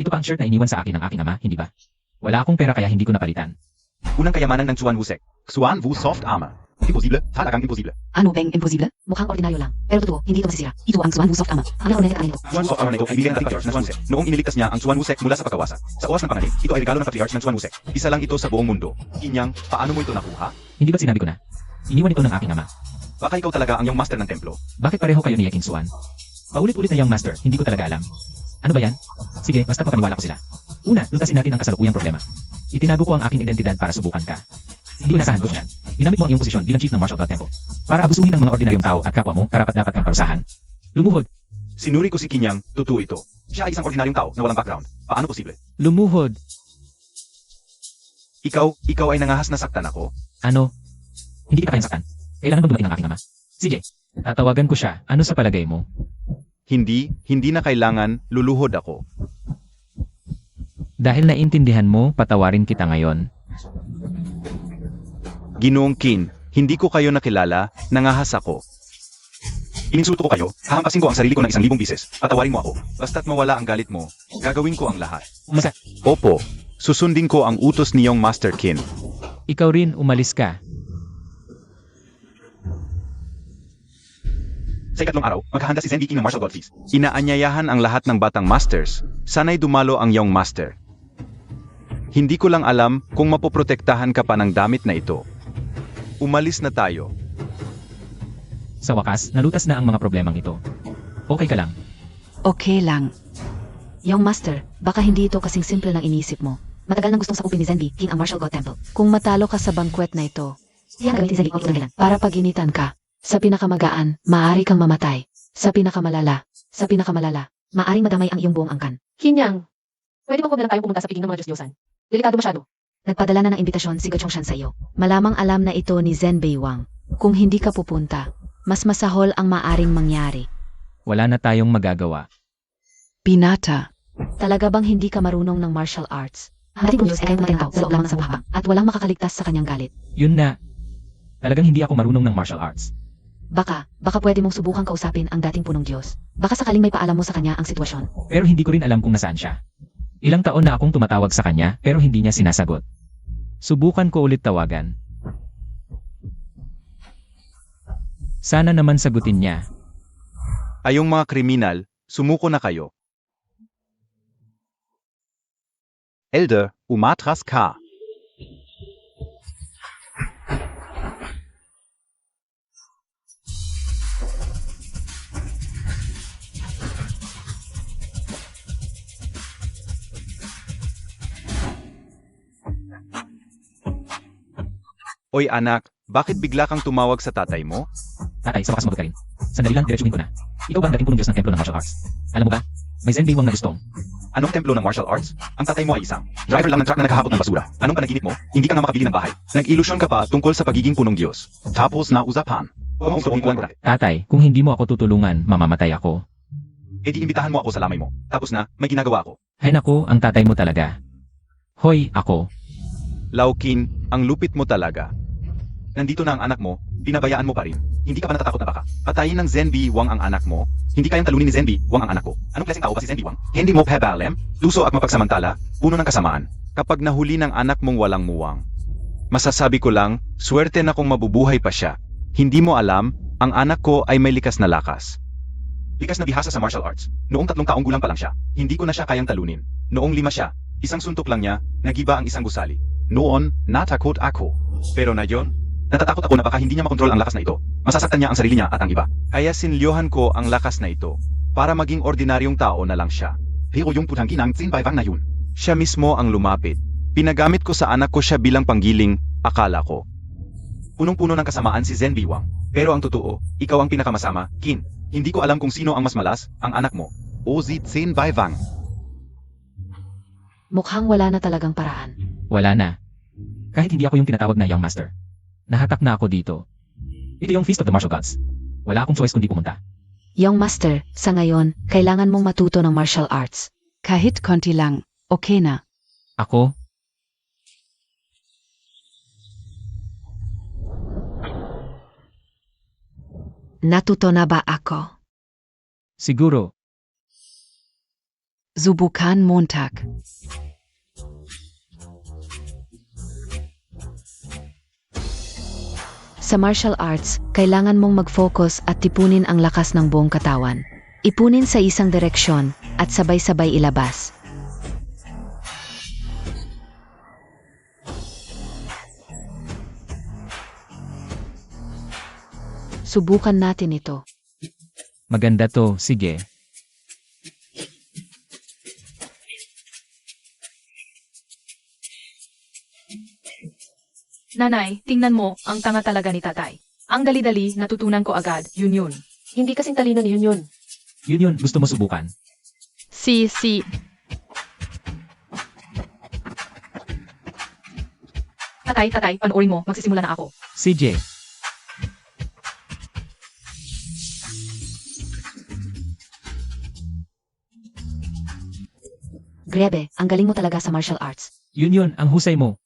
Ito pa ang shirt na iniwan sa akin ng aking ama, hindi ba? Wala akong pera kaya hindi ko napalitan. Unang kayamanan ng Chuan Wusek. Chuan Wu Soft Armor. Imposible. Talagang imposible. Ano bang imposible? Mukhang ordinaryo lang. Pero totoo, hindi ito masisira. Ito ang Swan Wusoft Ama. Ang nakunete kanito. Chuan Soft Armor na ito ay bigay ng Patriarch na Chuan Wusek. Noong iniligtas niya ang Chuan Wusek mula sa pagkawasak. Sa oras ng panganib, ito ay regalo ng Patriarch ng Chuan Wusek. Isa lang ito sa buong mundo. Kinyang, paano mo ito nakuha? Hindi ba't sinabi ko na? Iniwan ito ng aking ama. Baka ikaw talaga ang iyong master ng templo. Bakit pareho kayo ni Yakin Swan? Paulit-ulit na yung master, hindi ko talaga alam. Ano ba yan? Sige, basta mapaniwala ko sila. Una, lutasin natin ang kasalukuyang problema. Itinago ko ang aking identidad para subukan ka. Hindi inasahan ko yan. Ginamit mo ang iyong posisyon bilang chief ng Martial God Temple. Para abusuhin ng mga ordinaryong tao at kapwa mo, karapat-dapat kang parusahan. Lumuhod. Sinuri ko si Kinyang, totoo ito. Siya ay isang ordinaryong tao na walang background. Paano posible? Lumuhod. Ikaw ay nangahas na saktan ako. Ano? Hindi kita kayang saktan. Kailangan bang dumating ang aking ama? Sige, tatawagan ko siya. Ano sa palagay mo? Hindi na kailangan, luluhod ako. Dahil naiintindihan mo, patawarin kita ngayon. Ginoong Qin, hindi ko kayo nakilala, nangahas ako. Ininsulto ko kayo, hahampasin ko ang sarili ko ng 1,000 bises. Patawarin mo ako. Basta't mawala ang galit mo, gagawin ko ang lahat. Umasa, Opo, susundin ko ang utos niyong Master Qin. ikaw rin umalis ka. Sa ikatlong araw, maghahanda si Zenbi King ng Martial God Feast. Inaanyayahan ang lahat ng batang masters. Sana'y dumalo ang iyong master. Hindi ko lang alam kung mapoprotektahan ka pa ng damit na ito. Umalis na tayo. Sa wakas, nalutas na ang mga problemang ito. Okay ka lang. Okay lang. Young Master, baka hindi ito kasing simple ng iniisip mo. Matagal nang gustong sakupin ni Zenbi, King ang Martial God Temple. Kung matalo ka sa banquet na ito, Yan gamitin sa likod ng para paginitan ka. Sa pinakamagaan, maaari kang mamatay. Sa pinakamalala, maaring madamay ang iyong buong angkan. Hinyang, pwede bang huwag na lang tayong pumunta sa piling ng mga Diyos-Diyosan? Delikado masyado. Nagpadala na ng imbitasyon si Gochongshan sa iyo. Malamang alam na ito ni Zenbei Wang. Kung hindi ka pupunta, mas masahol ang maaring mangyari. Wala na tayong magagawa. Binata. Talaga bang hindi ka marunong ng martial arts? Ang ating Diyos ay kayong matintao sa loob lamang ng sabha at walang makakaligtas sa kanyang galit. Yun na. Talagang hindi ako marunong ng martial arts. Baka pwede mong subukang kausapin ang dating punong Diyos. Baka sakaling may paalam mo sa kanya ang sitwasyon. Pero hindi ko rin alam kung nasaan siya. Ilang taon na akong tumatawag sa kanya pero hindi niya sinasagot. Subukan ko ulit tawagan. Sana naman sagutin niya. Ayong mga kriminal, sumuko na kayo. Elder, umatras ka. Oy anak, bakit bigla kang tumawag sa tatay mo? Tatay, sa wakas magot ka rin. Sandali lang, diretsuhin ko na. Ikaw ba ang dating punong Diyos ng templo ng martial arts? Alam mo ba? May Zenbei Wang na gustong. Anong templo ng martial arts? Ang tatay mo ay isang driver lang ng truck na naghahakot ng basura. Anong panaginip mo? Hindi ka nga makabili ng bahay. Nag-ilusyon ka pa tungkol sa pagiging punong Diyos. Tapos na usapan. Tatay, kung hindi mo ako tutulungan, mamamatay ako. E di imbitahan mo ako sa lamay mo. Tapos na, may ginagawa ako. Hay naku, ang tatay mo talaga. Hoy, ako. Laukin, ang lupit mo talaga. Nandito na ang anak mo, binabayaan mo pa rin. Hindi ka ba natatakot na baka patayin ng Zenbei Wang ang anak mo? Hindi kayang talunin ni Zenbei Wang ang anak ko. Anong klaseng tao ba si Zenbei Wang? Hindi mo pebalem, luso at mapagsamantala, puno ng kasamaan. Kapag nahuli ng anak mong walang muwang, masasabi ko lang, swerte na kung mabubuhay pa siya. Hindi mo alam, ang anak ko ay may likas na lakas. Likas na bihasa sa martial arts. Noong 3 taong gulang pa lang siya, hindi ko na siya kayang talunin. Noong 5 siya, isang suntok lang niya, nagiba ang isang gusali. Noon, natakot ako. Pero na yon, natatakot ako na baka hindi niya makontrol ang lakas na ito. Masasaktan niya ang sarili niya at ang iba. Kaya sinlyohan ko ang lakas na ito para maging ordinaryong tao na lang siya. Pero yung putang ginang Zenbei Wang na yun, siya mismo ang lumapit. Pinagamit ko sa anak ko siya bilang panggiling, akala ko. Punong-puno ng kasamaan si Zenbei Wang. Pero ang totoo, ikaw ang pinakamasama, Kin. Hindi ko alam kung sino ang mas malas, ang anak mo o si Zenbei Wang. Mukhang wala na talagang paraan. Wala na. Kahit hindi ako yung tinatawag na Young Master. Nahatak na ako dito. Ito yung Feast of the Martial Gods. Wala akong choice kundi pumunta. Young Master, sa ngayon, kailangan mong matuto ng martial arts. Kahit konti lang, okay na. Ako? Natuto na ba ako? Siguro. Subukan Montag. Sa martial arts, kailangan mong mag-focus at tipunin ang lakas ng buong katawan. Ipunin sa isang direksyon at sabay-sabay ilabas. Subukan natin ito. Maganda to, sige. Nanay, tingnan mo, ang tanga talaga ni tatay. Ang dali-dali, natutunan ko agad, yun. Hindi kasing talino ni yun. Yun, gusto mo subukan. Si. Tatay, panoorin mo, magsisimula na ako. CJ. Grebe, ang galing mo talaga sa martial arts. Yun, ang husay mo.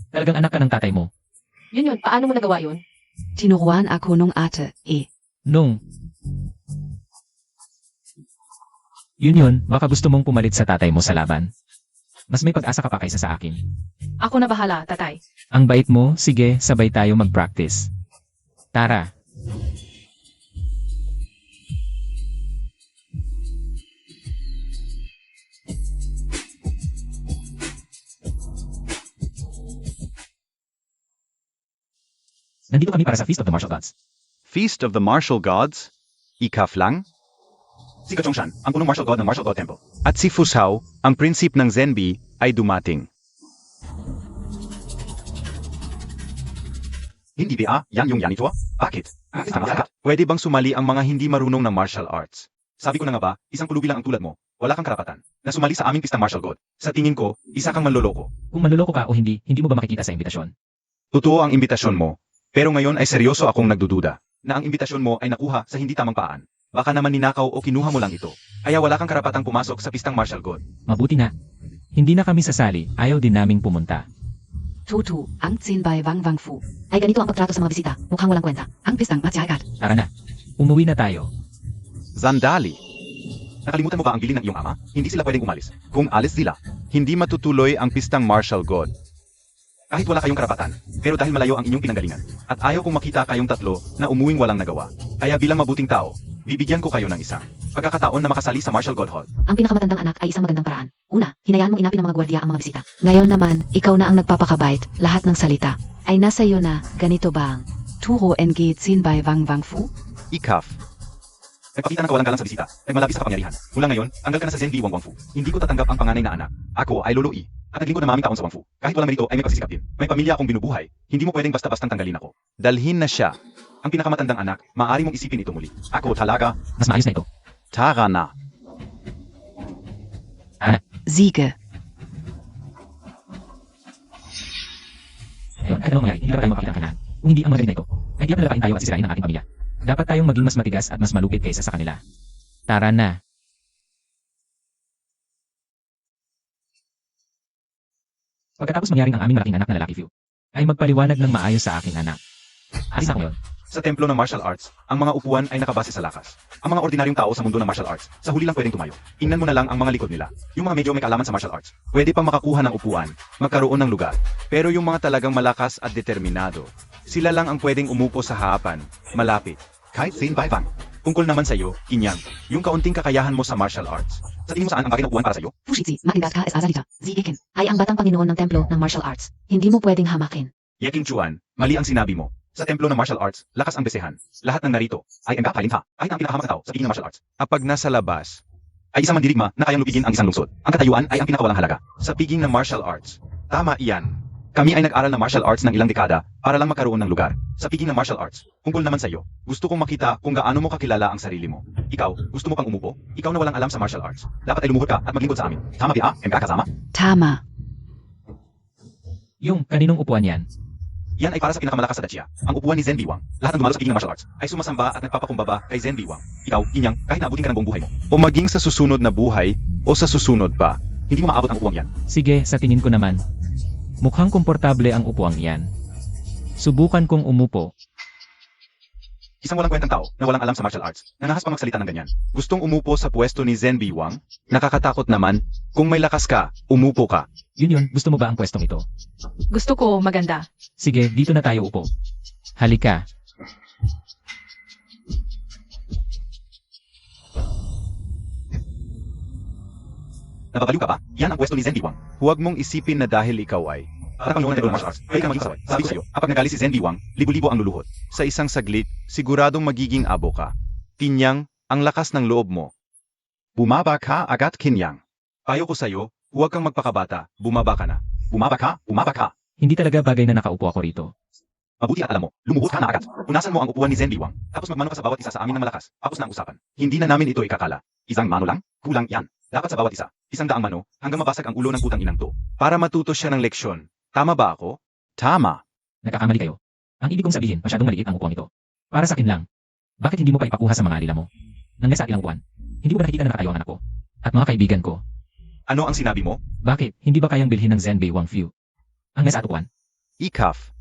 Talagang anak ka ng tatay mo. Yun, paano mo nagawa yun? Tinuruan ako nung ate, Nung. Yun, baka gusto mong pumalit sa tatay mo sa laban. Mas may pag-asa ka pa kaysa sa akin. Ako na bahala, tatay. Ang bait mo, sige, sabay tayo mag-practice. Tara. Nandito kami para sa Feast of the Martial Gods. Feast of the Martial Gods? Ikaflang? Si Gochongshan, ang punong martial god ng Martial God Temple. At si Fusao, ang prinsip ng Zenbei, ay dumating. Hindi ba? Yan yung ito? Bakit? Pwede bang sumali ang mga hindi marunong ng martial arts? Sabi ko na nga ba, isang pulubi lang ang tulad mo. Wala kang karapatan na sumali sa aming pistang martial god. Sa tingin ko, isa kang manloloko. Kung manloloko ka o hindi, hindi mo ba makikita sa imbitasyon? Totoo ang imbitasyon mo. Pero ngayon ay seryoso akong nagdududa na ang imbitasyon mo ay nakuha sa hindi tamang paraan. Baka naman ninakaw o kinuha mo lang ito. Kaya wala kang karapatang pumasok sa pistang martial god. Mabuti na. Hindi na kami sasali, ayaw din naming pumunta. Tutu, ang 10 by Wang Wang Fu. Ay ganito ang pagtrato sa mga bisita. Mukhang walang kwenta. Ang pistang matyagat. Tara na. Umuwi na tayo. Zandali. Nakalimutan mo ba ang bilin ng iyong ama? Hindi sila pwedeng umalis. Kung alis sila, hindi matutuloy ang pistang martial god. Kahit wala kayong karapatan, pero dahil malayo ang inyong pinanggalingan, at ayaw kong makita kayong tatlo na umuwing walang nagawa, kaya bilang mabuting tao, bibigyan ko kayo ng isang pagkakataon na makasali sa Martial God Hall. Ang pinakamatandang anak ay isang magandang paraan. Una, hinayaan mong inapin ng mga gwardiya ang mga bisita. Ngayon naman, ikaw na ang nagpapakabait. Lahat ng salita ay nasa iyo na. Ganito ba ang Turo NG 10 by Wang Wang Fu. Ikaf. Nagpakita ng kawalang galang sa bisita, nagmalabis sa kapangyarihan. Mula ngayon, tanggal ka na sa Zen B. Wang Wangfu. Hindi ko tatanggap ang panganay na anak. Ako ay lolo I. At naglingkod na maming taon sa Wangfu. Kahit walang merito ay may pagsisikap din. May pamilya akong binubuhay. Hindi mo pwedeng basta-bastang tanggalin ako. Dalhin na siya. Ang pinakamatandang anak, maaari mong isipin ito muli. Ako talaga. Mas maayos na ito. Tara na. Siege. Ngayon, kahit anong mangyari, hindi dapat tayo makakita ang kanahan. Kung hindi ang magaling na ito, ay di lalapain tayo at sisirain ang ating pamilya. Dapat tayong maging mas matigas at mas malupit kaysa sa kanila. Tara na. Pagkatapos mangyaring ang aming malaking anak na lalaki Few, ay magpaliwanag ng maayos sa aking anak. Alis ako ngayon. Sa templo ng martial arts, ang mga upuan ay nakabase sa lakas. Ang mga ordinaryong tao sa mundo ng martial arts, sa huli lang pwedeng tumayo. Ingnan mo na lang ang mga likod nila. Yung mga medyo may kaalaman sa martial arts, pwede pang makakuha ng upuan, magkaroon ng lugar. Pero yung mga talagang malakas at determinado, sila lang ang pwedeng umupo sa harapan, malapit. Kahit Saint Baivang. Tungkol naman sa iyo, Inyang, yung kaunting kakayahan mo sa martial arts. Sa tingin mo saan ang bagay na upuan para sa iyo? Fushitsi, makindat ka es azalita. Zigikin. Ay ang batang Panginoon ng templo ng martial arts. Hindi mo pwedeng hamakin. Yeking Chuan, mali ang sinabi mo. Sa templo ng martial arts, lakas ang besehan. Lahat ng narito ay enggak kalinha, kahit ang pinakahamak na tao sa piging ng martial arts. Kapag nasa labas, ay isang mandirigma na kayang lupigin ang isang lungsod. Ang katayuan ay ang pinakawalang halaga. Sa piging ng martial arts, tama iyan. Kami ay nag-aral ng martial arts ng ilang dekada para lang magkaroon ng lugar. Sa piging ng martial arts, tungkol naman sa iyo, gusto kong makita kung gaano mo kakilala ang sarili mo. Ikaw, gusto mo pang umupo? Ikaw na walang alam sa martial arts. Dapat ay lumuhod ka at maglingkod sa amin. Tama ba? Enggak kasama? Tama. Yung kaninong upuan yan? Yan ay para sa pinakamalakas sa Dacia, ang upuan ni Zen Biwang. Lahat ng dumalo sa piging ng martial arts ay sumasamba at nagpapakumbaba kay Zen Biwang. Ikaw, Inyang, kahit naabutin ka ng buong buhay mo. O maging sa susunod na buhay, o sa susunod pa, hindi mo maabot ang upuang yan. Sige, sa tingin ko naman. Mukhang komportable ang upuang yan. Subukan kong umupo. Isang walang kwentang tao na walang alam sa martial arts, nangahas pa magsalita ng ganyan. Gustong umupo sa pwesto ni Zen Biwang? Nakakatakot naman. Kung may lakas ka, umupo ka. Yun, gusto mo ba ang pwestong ito? Gusto ko maganda. Sige, dito na tayo upo. Halika. Nababaliw ka ba? Yan ang pwesto ni Zen Biwang. Huwag mong isipin na dahil ikaw ay para kang ng martial arts, pwede ka maging sabay. Sabi ko sa'yo, kapag nagali si Zen Biwang, libo-libo ang luluhod. Sa isang saglit, siguradong magiging abo ka. Kinyang, ang lakas ng loob mo. Bumaba ka agad, Kinyang. Payo ko sa'yo, huwag kang magpakabata, bumaba ka na. Bumaba ka, bumaba ka. Hindi talaga bagay na nakaupo ako rito. Mabuti at alam mo, lumuhod ka na agad. Punasan mo ang upuan ni Zen Biwang, tapos magmano ka sa bawat isa sa amin ng malakas. Tapos na ang usapan. Hindi na namin ito ikakala. Isang mano lang? Kulang yan. Dapat sa bawat isa, 100 mano, hanggang mabasag ang ulo ng putang inang to. Para matuto siya ng leksyon. Tama ba ako? Tama. Nagkakamali kayo. Ang ibig kong sabihin, masyadong maliit ang upuan ito. Para sa akin lang. Bakit hindi mo pa ipakuha sa mga alila mo? Nangga sa akin ang upuan. Hindi mo ba nakikita na nakatayo ang anak ko? At mga kaibigan ko? Ano ang sinabi mo? Bakit? Hindi ba kayang bilhin ng Zen Bei Wang Few? Ang nasa upuan? Ikaf.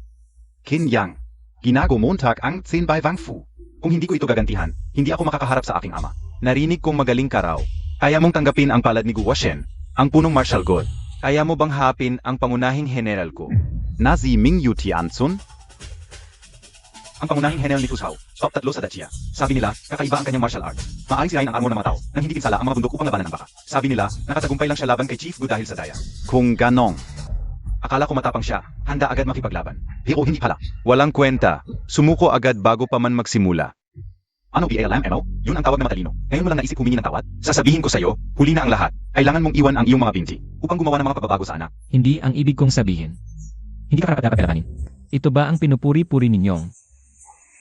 Kinyang. Ginago Montag ang 10 by Wang Fu. Kung hindi ko ito gagantihan, hindi ako makakaharap sa aking ama. Narinig kong magaling ka raw. Kaya mong tanggapin ang palad ni Guo Shen, ang punong martial god. Kaya mo bang hapin ang pangunahing general ko? Nazi Ming Yu Tianzun? Ang pangunahing general ni Fusao, top 3 sa Dacia. Sabi nila, kakaiba ang kanyang martial arts. Maaaring sirain ang armor ng mga tao, nang hindi pinsala ang mga bundok upang labanan ng baka. Sabi nila, nakatagumpay lang siya laban kay Chief Gu dahil sa daya. Kung ganong. Akala ko matapang siya, handa agad makipaglaban. Pero hindi pala. Walang kwenta. Sumuko agad bago pa man magsimula. Ano BLMMO? Yun ang tawag na matalino. Ngayon mo lang naisip humingi ng tawad? Sasabihin ko sa'yo, huli na ang lahat. Kailangan mong iwan ang iyong mga binti upang gumawa ng mga pagbabago sa anak. Hindi ang ibig kong sabihin. Hindi ka karapat dapat kalabanin. Ito ba ang pinupuri-puri ninyong?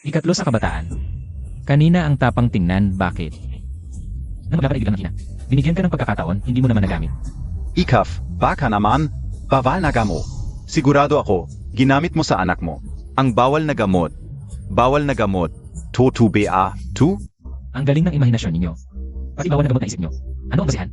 Ikatlo sa kabataan. Kanina ang tapang tingnan, bakit? Nang magkakaibigan ng hina. Binigyan ka ng pagkakataon, hindi mo naman nagamit. Ikaf, baka naman, bawal na gamot. Sigurado ako, ginamit mo sa anak mo. Ang bawal na gamot. Bawal na gamot. Ba? Ang galing ng imahinasyon ninyo. Pati bawal na gamot na isip nyo. Ano ang basihan?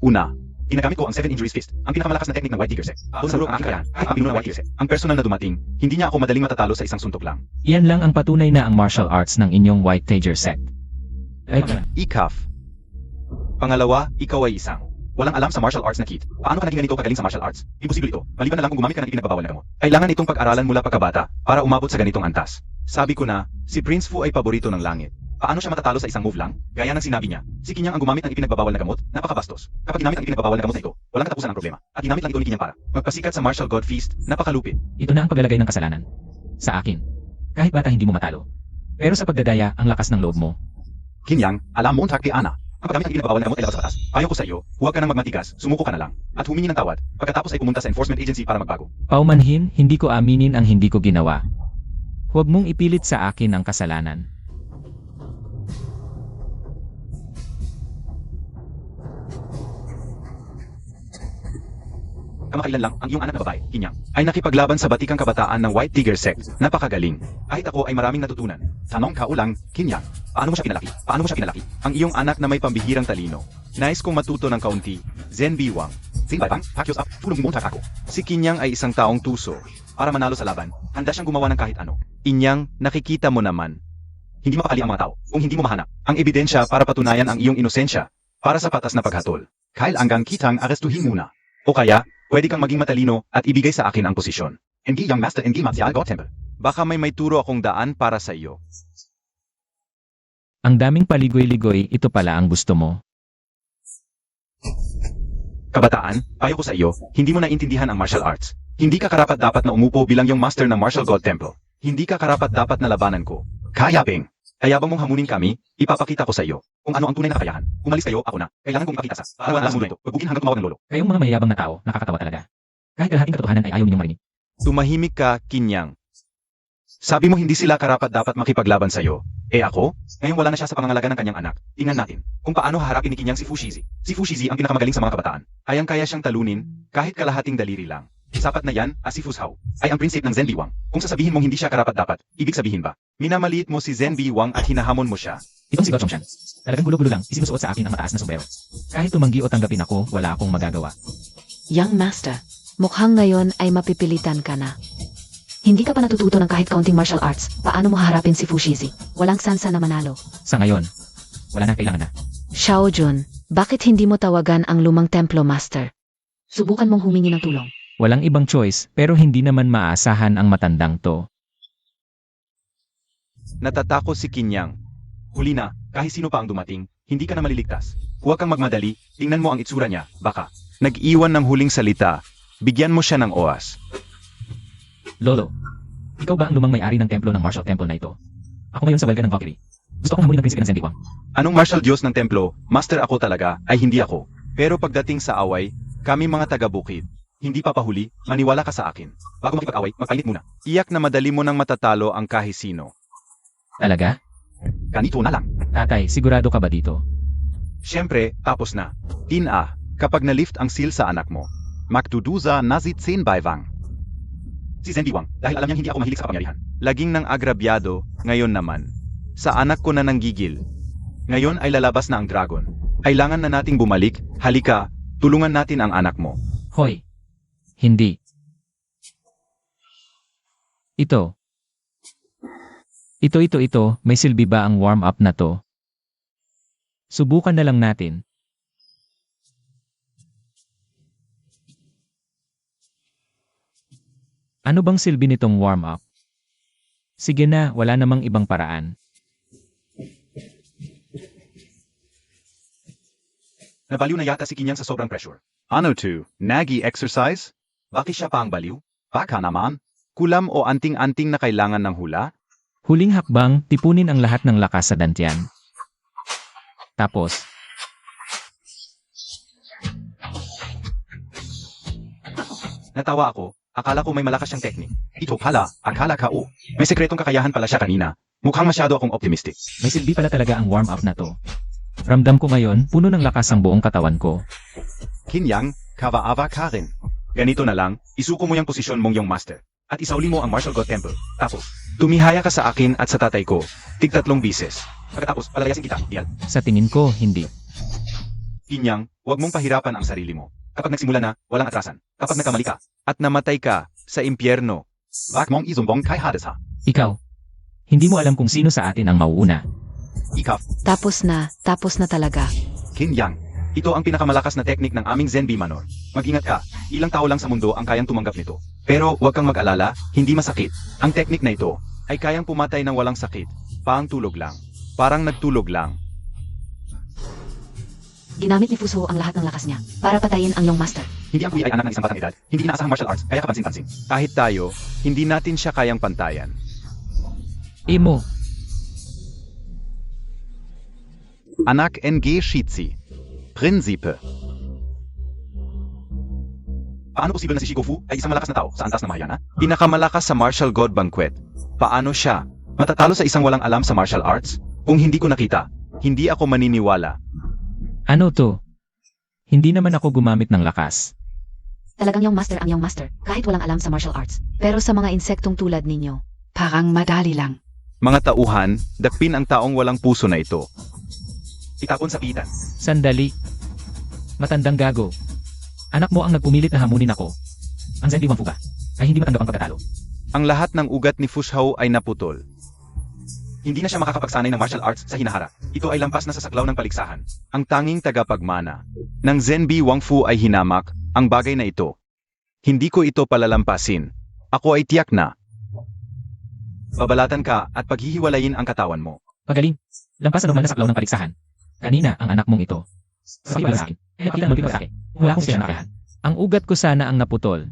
Una, ginagamit ko ang 7 injuries fist, ang pinakamalakas na technique ng White Digger Set. Doon sa loob ang aking kayaan, kahit ang pinuno ng White Digger Set. Ang personal na dumating, hindi niya ako madaling matatalo sa isang suntok lang. Iyan lang ang patunay na ang martial arts ng inyong White Tiger sect. Ay, Ikaf. Pangalawa, ikaw ay isang walang alam sa martial arts na kid. Paano ka naging ganito kagaling sa martial arts? Imposible ito, maliban na lang kung gumamit ka ng ipinagbabawal na gamot. Kailangan itong pag-aralan mula pagkabata para umabot sa ganitong antas. Sabi ko na, si Prince Fu ay paborito ng langit. Paano siya matatalo sa isang move lang? Gaya ng sinabi niya, si Kinyang ang gumamit ng ipinagbabawal na gamot, napakabastos. Kapag ginamit ang ipinagbabawal na gamot na ito, walang katapusan ang problema. At ginamit lang ito ni Kinyang para magpasikat sa martial god feast, napakalupit. ito na ang paglalagay ng kasalanan. Sa akin. Kahit bata hindi mo matalo. Pero sa pagdadaya, ang lakas ng loob mo. Kinyang, alam mo ang takti Ana. Ang paggamit ng ipinagbabawal na gamot ay labas sa batas. Payo ko sa iyo, huwag ka nang magmatigas, sumuko ka na lang. At humingi ng tawad, pagkatapos ay pumunta sa enforcement agency para magbago. Paumanhin, hindi ko aminin ang hindi ko ginawa. Huwag mong ipilit sa akin ang kasalanan. Kamakailan lang, ang iyong anak na babae, Kinyang, ay nakipaglaban sa batikang kabataan ng White Digger Sect. Napakagaling. Kahit ako ay maraming natutunan. Tanong ka ulang, Kinyang, paano mo siya pinalaki? Paano mo siya pinalaki? Ang iyong anak na may pambihirang talino. Nais kong matuto ng kaunti. Zen Biwang. Zen Baibang, Pakyos Up, tulong montak ako. Si Kinyang ay isang taong tuso. Para manalo sa laban, handa siyang gumawa ng kahit ano. Inyang, nakikita mo naman. Hindi mapakali ang mga tao kung hindi mo mahanap ang ebidensya para patunayan ang iyong inosensya para sa patas na paghatol. Kailangan kitang arestuhin muna. O kaya, pwede kang maging matalino at ibigay sa akin ang posisyon. Engi Young Master Engi Martial God Temple. Baka may turo akong daan para sa iyo. Ang daming paligoy-ligoy, ito pala ang gusto mo. Kabataan, payo ko sa iyo, hindi mo naintindihan ang martial arts. Hindi ka karapat-dapat na umupo bilang yung master ng Martial God Temple. Hindi ka karapat-dapat na labanan ko. Kaya Beng. Kaya bang mong hamunin kami, ipapakita ko sa iyo kung ano ang tunay na kakayahan. Umalis kayo, ako na. Kailangan kong ipakita sa arawan na ito. Pagbukin hanggang tumawag ng lolo. Kayong mga mayayabang na tao, nakakatawa talaga. Kahit kalahating katotohanan ay ayaw ninyong marinig. Tumahimik ka, Kinyang. Sabi mo hindi sila karapat-dapat makipaglaban sa iyo. Eh ako? Ngayon wala na siya sa pangangalaga ng kanyang anak. Tingnan natin kung paano haharapin ni Kinyang si Fushizi. Si Fushizi ang pinakamagaling sa mga kabataan. Kayang-kaya siyang talunin kahit kalahating daliri lang. Sapat na yan, si Fushao, ay ang prinsip ng Zen Biwang. Kung sasabihin mong hindi siya karapat-dapat, ibig sabihin ba, minamaliit mo si Zen Biwang at hinahamon mo siya. Itong si Gochong Shan. Talagang gulo-gulo lang, isinusuot sa akin ang mataas na sombrero. Kahit tumanggi o tanggapin ako, wala akong magagawa. Young Master, mukhang ngayon ay mapipilitan ka na. Hindi ka pa natututo ng kahit kaunting martial arts. Paano mo haharapin si Fushizi? Walang sansa na manalo. Sa ngayon, wala na, kailangan na. Xiao Jun, bakit hindi mo tawagan ang lumang templo master? Subukan mong humingi ng tulong. Walang ibang choice, pero hindi naman maaasahan ang matandang to. Natatakot si Kinyang. Huli na, kahit sino pa ang dumating, hindi ka na maliligtas. Huwag kang magmadali, tingnan mo ang itsura niya, baka. Nag-iwan ng huling salita, bigyan mo siya ng oas. Lolo, ikaw ba ang lumang may-ari ng templo ng martial temple na ito? Ako ngayon sa Balga ng Valkyrie. Gusto akong hamunin ng prinsipe ng Zen Biwang. Anong martial Diyos ng templo, master ako talaga, ay hindi ako. Pero pagdating sa away, kami mga taga-bukid. Hindi pa pahuli, maniwala ka sa akin. Bago makipag-away, magpainit muna. Iyak na madali mo nang matatalo ang kahit sino. Talaga? Ganito na lang. Tatay, sigurado ka ba dito? Siyempre, tapos na. Kapag na-lift ang seal sa anak mo, magdudusa na si Zen Biwang. Si Zen Biwang, dahil alam niyang hindi ako mahilig sa kapangyarihan. Laging nang agrabyado, ngayon naman. Sa anak ko na nanggigil. Ngayon ay lalabas na ang dragon. Kailangan na nating bumalik, halika, tulungan natin ang anak mo. Hoy! Hindi. Ito, may silbi ba ang warm-up na to? Subukan na lang natin. Ano bang silbi nitong warm-up? Sige na, wala namang ibang paraan. Nabaliw na yata si Kinyang sa sobrang pressure. Ano to? Nagi exercise? Bakit siya pa ang baliw? Baka naman. Kulam o anting-anting na kailangan ng hula? Huling hakbang, tipunin ang lahat ng lakas sa dantian. Tapos, Natawa ako. Akala ko may malakas siyang teknik. Ito pala, akala ka may sekretong kakayahan pala siya kanina. Mukhang masyado akong optimistic. May silbi pala talaga ang warm-up na to. Ramdam ko ngayon, puno ng lakas ang buong katawan ko. Kinyang, kawaava ka rin. Ganito na lang, isuko mo yung posisyon mong yung master. At isauli mo ang Martial God Temple. Tapos, tumihaya ka sa akin at sa tatay ko. Tig 3 bises. Pagkatapos, palalayasin kita. Iyal. Sa tingin ko, hindi. Kinyang, huwag mong pahirapan ang sarili mo. Kapag nagsimula na, walang atrasan. Kapag nagkamali ka, at namatay ka, sa impyerno. Bak mong izumbong kay Hades ha. Ikaw, hindi mo alam kung sino sa atin ang mauuna. Ikaf, Tapos na talaga. Kinyang. Ito ang pinakamalakas na teknik ng aming Zenbi Manor. Mag-ingat ka, ilang tao lang sa mundo ang kayang tumanggap nito. Pero huwag kang mag-alala, hindi masakit. Ang teknik na ito ay kayang pumatay ng walang sakit. Paang tulog lang. Parang nagtulog lang. Ginamit ni Fuso ang lahat ng lakas niya para patayin ang iyong master. Hindi ang kuya ay anak ng isang batang edad. Hindi inaasahang martial arts, kaya kapansin-pansin. Kahit tayo, hindi natin siya kayang pantayan. Imo, Anak NG Shizi. Prinsipe. Paano posible na si Shigofu ay isang malakas na tao sa antas ng Mahayana? Pinakamalakas sa Martial God Banquet. Paano siya matatalo sa isang walang alam sa martial arts? Kung hindi ko nakita, hindi ako maniniwala. ano to? Hindi naman ako gumamit ng lakas. Talagang iyong master ang iyong master, kahit walang alam sa martial arts. Pero sa mga insektong tulad ninyo, Parang madali lang. Mga tauhan, dakpin ang taong walang puso na ito. Itapon sa pitan. Sandali. Matandang gago. Anak mo ang nagpumilit na hamunin ako. Ang Zenbi Wangfu ka ay hindi matanggap ang pagkatalo. Ang lahat ng ugat ni Fushao ay naputol. Hindi na siya makakapagsanay ng martial arts sa hinaharap. Ito ay lampas na sa saklaw ng paligsahan. Ang tanging tagapagmana ng Zenbi Wangfu ay hinamak ang bagay na ito. Hindi ko ito palalampasin. Ako ay tiyak na. Babalatan ka at paghihiwalayin ang katawan mo. Pagaling. Lampas na naman na saklaw ng paligsahan. Kanina ang anak mong ito. Sa pagkakita sa akin. Ay nakita mo dito sa akin. Wala akong siya nakayahan. Ang ugat ko sana ang naputol.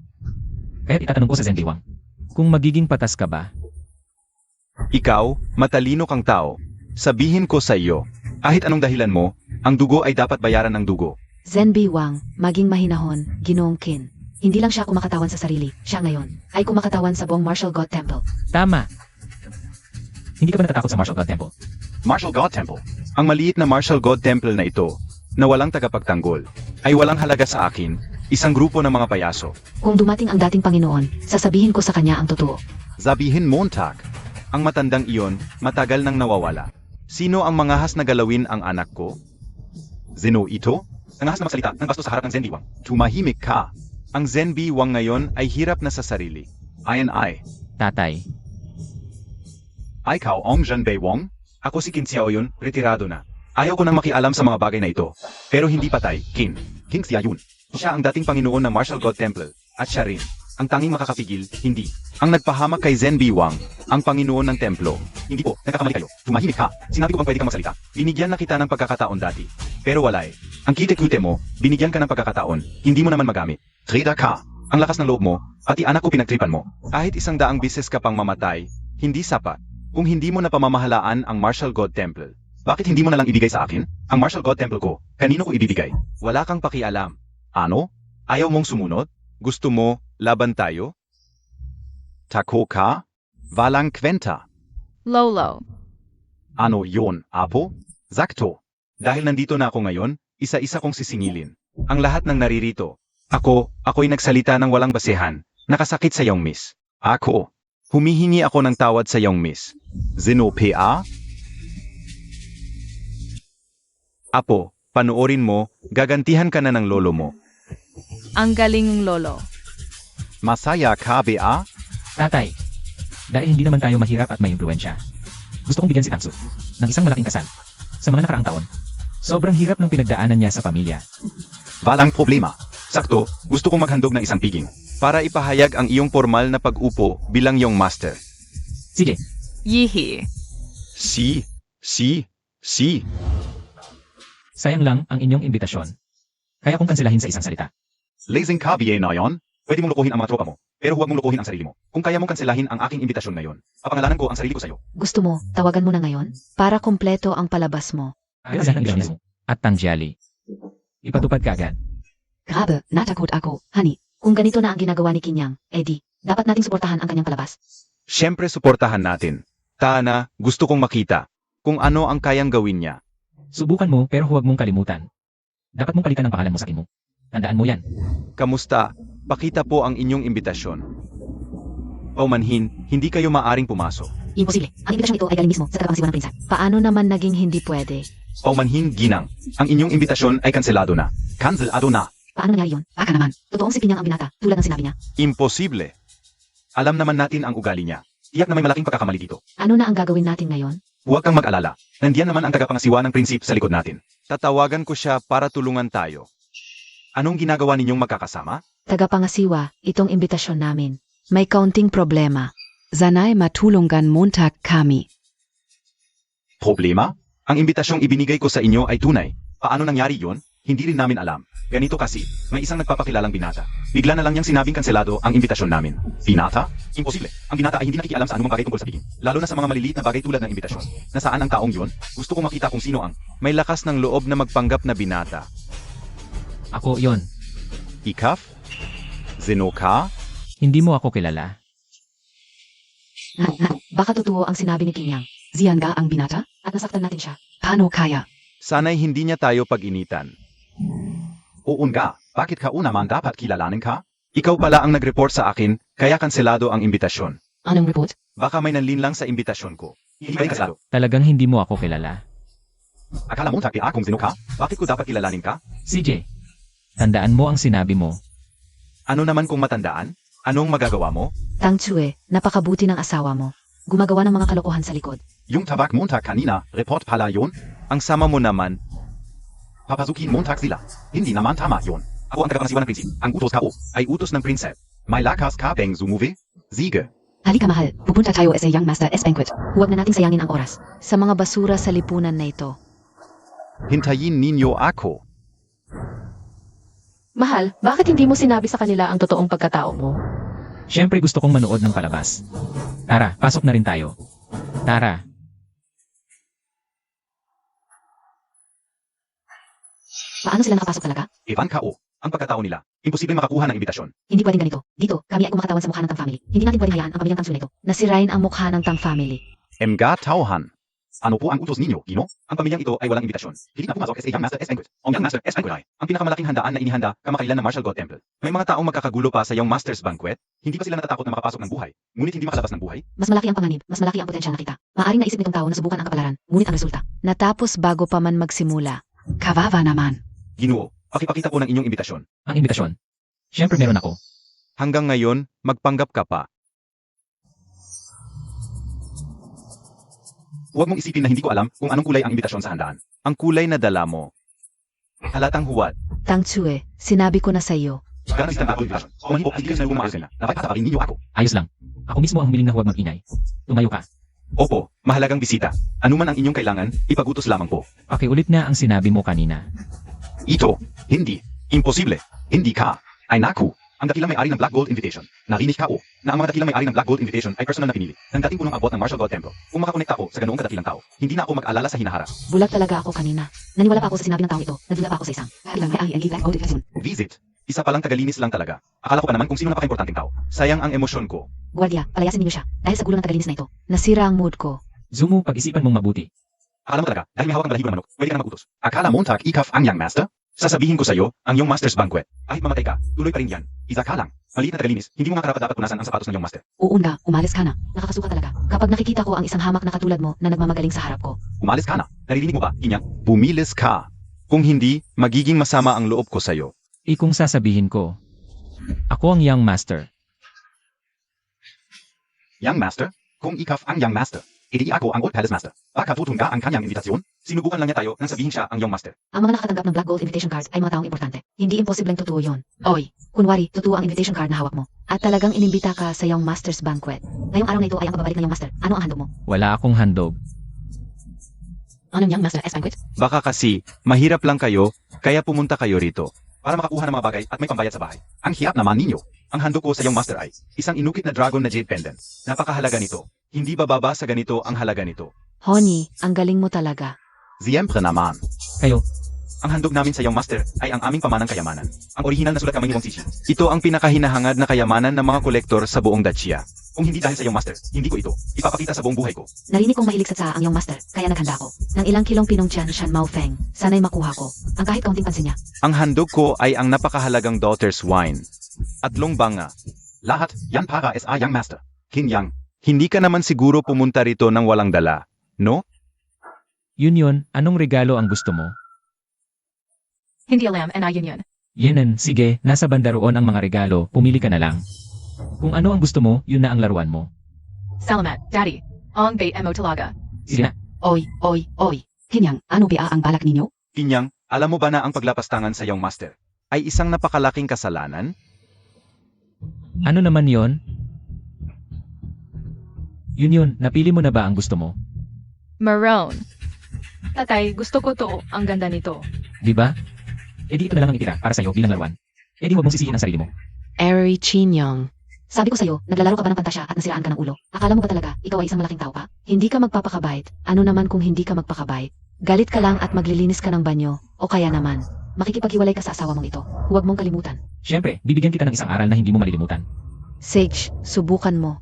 Kaya't itatanong ko sa Zenbi Wang. Kung magiging patas ka ba? Ikaw, matalino kang tao. Sabihin ko sa iyo, kahit anong dahilan mo, ang dugo ay dapat bayaran ng dugo. Zenbi Wang, maging mahinahon, Ginoong Qin. Hindi lang siya kumakatawan sa sarili, siya ngayon ay kumakatawan sa buong Martial God Temple. Tama. Hindi ka ba natatakot sa Martial God Temple? Martial God Temple. Ang maliit na Martial God Temple na ito, na walang tagapagtanggol, ay walang halaga sa akin, isang grupo ng mga payaso. Kung dumating ang dating Panginoon, sasabihin ko sa kanya ang totoo. Sabihin Montag, ang matandang iyon, matagal nang nawawala. Sino ang mangahas na galawin ang anak ko? Zeno ito? Nangahas na magsalita ng bastos sa harap ng Zenbi Wang. Tumahimik ka. Ang Zenbi Wang ngayon ay hirap na sa sarili. Ayan ay. Tatay. Ikaw Ong Zhenbei Wang? Ako si Qin Xiaoyun, retirado na. Ayaw ko nang makialam sa mga bagay na ito. Pero hindi patay, Qin. King Xiaoyun. Siya ang dating Panginoon ng Martial God Temple. At siya rin. Ang tanging makakapigil, hindi. Ang nagpahamak kay Zenbi Wang, ang Panginoon ng Templo. Hindi po, nagkakamali kayo. Tumahimik ka. Sinabi ko bang pwede kang magsalita? Binigyan na kita ng pagkakataon dati. Pero wala eh. Ang kite-kute mo, binigyan ka ng pagkakataon. Hindi mo naman magamit. Traitor ka. Ang lakas ng loob mo, pati anak ko pinagtripan mo. Kahit 100 bisis ka pang mamatay, hindi sapat. Kung hindi mo na pamamahalaan ang Martial God Temple, bakit hindi mo na lang ibigay sa akin? Ang Martial God Temple ko, kanino ko ibibigay? Wala kang pakialam. Ano? Ayaw mong sumunod? Gusto mo, laban tayo? Tako ka? Walang kwenta. Lolo. Ano yon, Apo? Zakto. Dahil nandito na ako ngayon, isa-isa kong sisingilin. Ang lahat ng naririto. Ako'y nagsalita ng walang basehan. Nakasakit sa iyong miss. Humihingi ako ng tawad sa iyong miss. Zeno PA? Apo, panoorin mo, gagantihan ka na ng lolo mo. Ang galing lolo. Masaya ka, BA? Tatay. Dahil hindi naman tayo mahirap at may impluensya. Gusto kong bigyan si Tamsu ng isang malaking kasal. Sa mga nakaraang taon, sobrang hirap ng pinagdaanan niya sa pamilya. Walang problema. Sakto, gusto kong maghandog ng isang piging para ipahayag ang iyong formal na pag-upo bilang iyong master. Sige, Yihi. Si. sayang lang ang inyong imbitasyon. Kaya kong kanselahin sa isang salita. Lazing ka, BA na yon? Pwede mong lokohin ang mga tropa mo, pero huwag mong lokohin ang sarili mo. Kung kaya mong kanselahin ang aking imbitasyon ngayon, papangalanan ko ang sarili ko sa'yo. Gusto mo, tawagan mo na ngayon? Para kumpleto ang palabas mo. Agasan ng Gyanis at Tangjali. Ipatupad ka agad. Grabe, natakot ako, honey. Kung ganito na ang ginagawa ni Kinyang, Eddie, dapat nating suportahan ang kanyang palabas. Siyempre suportahan natin. Tana, gusto kong makita kung ano ang kayang gawin niya. Subukan mo pero huwag mong kalimutan. Dapat mong palitan ang pangalan mo sa akin mo. Tandaan mo yan. Kamusta? Pakita po ang inyong imbitasyon. Paumanhin, hindi kayo maaring pumasok. Imposible. Ang imbitasyon ito ay galing mismo sa tagapangasiwa ng prinsa. Paano naman naging hindi pwede? Paumanhin, ginang. Ang inyong imbitasyon ay kanselado na. Kanselado na. Paano nangyari yun? Baka naman. Totoong si Kinyang ang binata, tulad ng sinabi niya. Imposible. Alam naman natin ang ugali niya. Tiyak na may malaking pagkakamali dito. Ano na ang gagawin natin ngayon? Huwag kang mag-alala. Nandiyan naman ang tagapangasiwa ng prinsip sa likod natin. Tatawagan ko siya para tulungan tayo. Anong ginagawa ninyong magkakasama? Tagapangasiwa, itong imbitasyon namin. May kaunting problema. Sanay matulungan Montag kami. Problema? Ang imbitasyong ibinigay ko sa inyo ay tunay. Paano nangyari yon? Hindi rin namin alam. Ganito kasi, may isang nagpapakilalang binata. Bigla na lang niyang sinabing kanselado ang imbitasyon namin. Binata? Imposible. Ang binata ay hindi nakikialam sa anumang bagay tungkol sa piging. Lalo na sa mga maliliit na bagay tulad ng imbitasyon. Nasaan ang taong yon? Gusto kong makita kung sino ang may lakas ng loob na magpanggap na binata. Ako yon. Ikaf? Zenoka? Hindi mo ako kilala. Baka totoo ang sinabi ni Kinyang. Siyan ga ang binata? At nasaktan natin siya. Paano kaya? Sana'y hindi niya tayo pag-initan. Oo nga, bakit ka unaman dapat kilalanin ka? Ikaw pala ang nag-report sa akin, kaya kanselado ang imbitasyon. Anong report? Baka may nanlinlang sa imbitasyon ko. Hindi ba rin kanselado? Talagang hindi mo ako kilala. Akala mo taki akong sino ka? Bakit ko dapat kilalanin ka? CJ, tandaan mo ang sinabi mo. Ano naman kung matandaan? Anong magagawa mo? Tang Chue, napakabuti ng asawa mo. Gumagawa ng mga kalokohan sa likod. Yung tabak Montag kanina, report pala yun? Ang sama mo naman. Papasukin Montag sila. Hindi naman tama yun. Ako ang tagapangasiwa ng prinsip. Ang utos kao ay utos ng prinsep. May lakas ka bang zumuve? Sige. Halika mahal, pupunta tayo sa Young Master S Banquet. Huwag na nating sayangin ang oras. Sa mga basura sa lipunan na ito. Hintayin ninyo ako. Mahal, bakit hindi mo sinabi sa kanila ang totoong pagkatao mo? Siyempre gusto kong manood ng palabas. Tara, pasok na rin tayo. Tara. Paano sila nakapasok talaga? Evan kao. Ang pagkatao nila. Imposible makakuha ng imbitasyon. Hindi pwedeng ganito. Dito, kami ay kumakatawan sa mukha ng Tang family. Hindi natin pwedeng hayaan ang pamilyang Tang Sue na ito. Nasirain ang mukha ng Tang family. Mga tauhan. Ano po ang utos ninyo, Gino? Ang pamilyang ito ay walang imbitasyon. Hindi na pumasok sa Young Master S Banquet. Ang Young Master S Banquet ay ang pinakamalaking handaan na inihanda kamakailan ng Marshall God Temple. May mga taong magkakagulo pa sa Young Master's Banquet. Hindi pa sila natatakot na makapasok ng buhay. Ngunit hindi makalabas ng buhay. Mas malaki ang panganib, mas malaki ang potensyal na kita. Maaring naisip nitong tao na subukan ang kapalaran, ngunit ang resulta. Natapos bago pa man magsimula. Kawawa naman. Ginoo, pakipakita po ng inyong imbitasyon. Ang imbitasyon. Siyempre meron ako. Hanggang ngayon, magpanggap ka pa. Huwag mong isipin na hindi ko alam kung anong kulay ang imbitasyon sa handaan. Ang kulay na dala mo. Halatang huwad. Tang Chue, sinabi ko na sa iyo. Gano'n isang bago imbitasyon. O manhin po, hindi kayo sinabong maayos na. Napagpataparin ninyo ako. Ayos lang. Ako mismo ang humiling na huwag mag-ingay. Tumayo ka. Opo, mahalagang bisita. Ano man ang inyong kailangan, ipag-utos lamang po. Pakiulit na ang sinabi mo kanina. Ito, hindi, imposible, hindi ka, ay naku, ang dakilang may-ari ng Black Gold Invitation. Narinig ka o, na ang mga dakilang may-ari ng Black Gold Invitation ay personal na pinili ng dating punong abot ng Marshall God Temple. Kung makakonekta ako sa ganoong kadakilang tao, hindi na ako mag-alala sa hinaharap. Bulag talaga ako kanina. Naniwala pa ako sa sinabi ng tao ito. Nadula pa ako sa isang. Kailang may ang Black Gold Invitation. Visit, isa palang tagalinis lang talaga. Akala ko pa naman kung sino napaka-importanteng tao. Sayang ang emosyon ko. Guardia, palayasin ninyo siya. Dahil sa gulo ng tagalinis na ito, nasira ang mood ko. Zumu, pag-isipan mong mabuti. Akala mo talaga, dahil may hawak ng balahibo ng manok, pwede ka na mag-utos. Akala mo Montag ikaf ang Young Master? Sasabihin ko sa iyo, ang Young Master's Banquet. Kahit mamatay ka, tuloy pa rin yan. Isa ka lang. Maliit na tagalinis, hindi mo nga karapat dapat punasan ang sapatos ng Young Master. Oo nga, umalis ka na. Nakakasuka talaga. Kapag nakikita ko ang isang hamak na katulad mo na nagmamagaling sa harap ko. Umalis ka na. Naririnig mo ba, Kinyang? Bumilis ka. Kung hindi, magiging masama ang loob ko sa iyo. Ikong sasabihin ko. Ako ang Young Master. Young Master? Kung ikaf ang Young Master, edi ako ang Old Palace Master. Baka tutunga ang kanyang invitasyon? Sinubukan lang niya tayo nang sabihin siya ang Young Master. Ang mga nakatanggap ng Black Gold Invitation Card ay mga taong importante. Hindi imposibleng totoo yon. Oy, kunwari, totoo ang invitation card na hawak mo. At talagang inimbita ka sa Young Master's Banquet. Ngayong araw na ito ay ang pagbabalik ng Young Master. Ano ang handog mo? Wala akong handog. Anong Young Master S Banquet? Baka kasi, mahirap lang kayo, kaya pumunta kayo rito. Para makakuha ng mga bagay at may pambayad sa bahay. Ang hirap naman ninyo. Ang handog ko sa Young Master ay isang inukit na dragon na jade pendant. Napakahalaga nito. Hindi bababa sa ganito ang halaga nito. Honey, ang galing mo talaga. Siyempre naman. Kayo, Ang handog namin sa iyong master ay ang aming pamanang kayamanan. Ang orihinal na sulat kamay ni Wang Zizi. Ito ang pinakahinahangad na kayamanan ng mga kolektor sa buong Dacia. Kung hindi dahil sa iyong master, hindi ko ito ipapakita sa buong buhay ko. Narinig kong mahilig sa ang iyong master, kaya naghanda ko. Ng ilang kilong pinong tiyan Shan Mao Feng, sana'y makuha ko. Ang kahit kaunting pansin niya. Ang handog ko ay ang napakahalagang daughter's wine. At longbanga. Lahat, yan para sa young master. Kinyang, hindi ka naman siguro pumunta rito ng walang dala, no? Yun, anong regalo ang gusto mo? Hindi alam, and yun. Yenan, sige, nasa banda roon ang mga regalo, pumili ka na lang. Kung ano ang gusto mo, yun na ang laruan mo. Salamat, Daddy. Ang bait mo talaga. Sige na. Oy. Hinyang, ano ba ang balak ninyo? Kinyang, alam mo ba na ang paglapastangan sa iyong master ay isang napakalaking kasalanan? Ano naman yon? Yun, napili mo na ba ang gusto mo? Maroon. Tatay, gusto ko to. Ang ganda nito. Di ba? Edi ito na lang ang itira para sa'yo bilang laruan. Edi huwag mong sisihin ang sarili mo. Eri Chinyang. Sabi ko sa'yo, naglalaro ka ba ng pantasya at nasiraan ka ng ulo? Akala mo ba talaga, ikaw ay isang malaking tao pa? Hindi ka magpapakabait. Ano naman kung hindi ka magpakabait? Galit ka lang at maglilinis ka ng banyo, o kaya naman, makikipaghiwalay ka sa asawa mong ito. Huwag mong kalimutan. Siyempre, bibigyan kita ng isang aral na hindi mo malilimutan. Sage, subukan mo.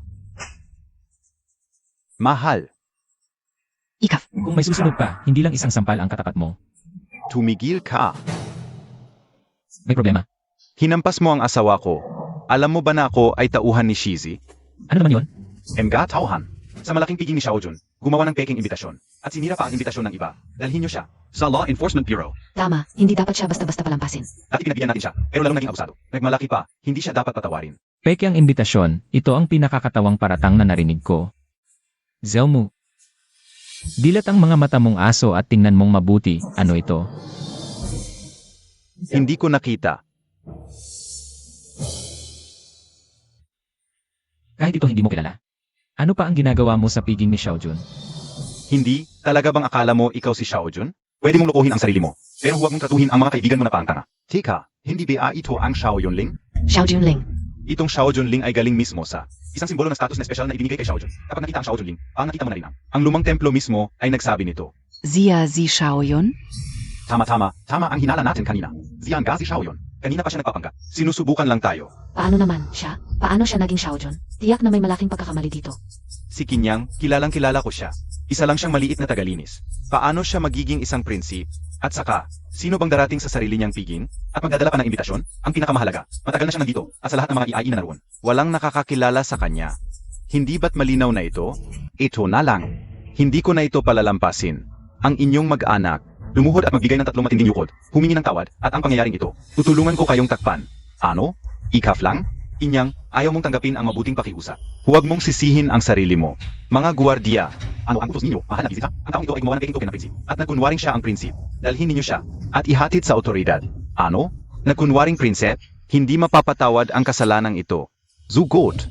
Mahal, Ikaf. Kung may susunod pa, hindi lang isang sampal ang katapat mo. tumigil ka. May problema. Hinampas mo ang asawa ko. Alam mo ba na ako ay tauhan ni Shizi? Ano naman yon? Emga tauhan. Sa malaking piging ni Xiaojun, gumawa ng peking imbitasyon. At sinira pa ang imbitasyon ng iba. Dalhin niyo siya sa Law Enforcement Bureau. Tama, hindi dapat siya basta-basta palampasin. Dati pinagbigyan natin siya, pero lalong naging abusado. Nagmalaki pa, hindi siya dapat patawarin. Peke ang imbitasyon, ito ang pinakakatawang paratang na narinig ko. Zelmu. Dilat ang mga mata mong aso at tingnan mong mabuti, ano ito? Hindi ko nakita. Kahit ito hindi mo kilala. Ano pa ang ginagawa mo sa piging ni Xiaojun? Hindi, talaga bang akala mo ikaw si Xiaojun? Pwede mong lokohin ang sarili mo, pero huwag mong tratuhin ang mga kaibigan mo na pangtanga. Tika, hindi ba ito ang Xiaojun Ling? Xiao Junling. Itong Xiaojun Ling ay galing mismo sa isang simbolo ng status na espesyal na ibinigay kay Xiaojun. Kapag nakita ang Xiaojun Ling, nakita mo na rin ang lumang templo mismo ay nagsabi nito. Zia Zi Shaoyun. Tama ang hinala natin kanina. Ziyan ga si Xiaojun. Kanina pa siya nagpapangga. Sinusubukan lang tayo. Paano naman siya? Paano siya naging Xiao Jun? Tiyak na may malaking pagkakamali dito. Si Kinyang, kilalang kilala ko siya. Isa lang siyang maliit na tagalinis. Paano siya magiging isang prinsip? At saka, sino bang darating sa sarili niyang piging? At magdadala pa ng imbitasyon? Ang pinakamahalaga, matagal na siya nandito at sa lahat ng mga EIE na naroon. Walang nakakakilala sa kanya. Hindi ba't malinaw na ito? Ito na lang. Hindi ko na ito palalampasin. Ang inyong mag-anak, lumuhod at magbigay ng 3 matinding yukod, humingi ng tawad, at ang pangyayaring ito, tutulungan ko kayong takpan. Ano? Ikaf lang? Inyang, ayaw mong tanggapin ang mabuting pakiusap. Huwag mong sisihin ang sarili mo. Mga guwardiya, ano ang utos ninyo? Mahal na bisita? Ang taong ito ay gumawa ng peking token ng prinsip. At nagkunwaring siya ang prinsip. Dalhin ninyo siya. At ihatid sa otoridad. Ano? Nagkunwaring prinsip? Hindi mapapatawad ang kasalanang ito. Zugot.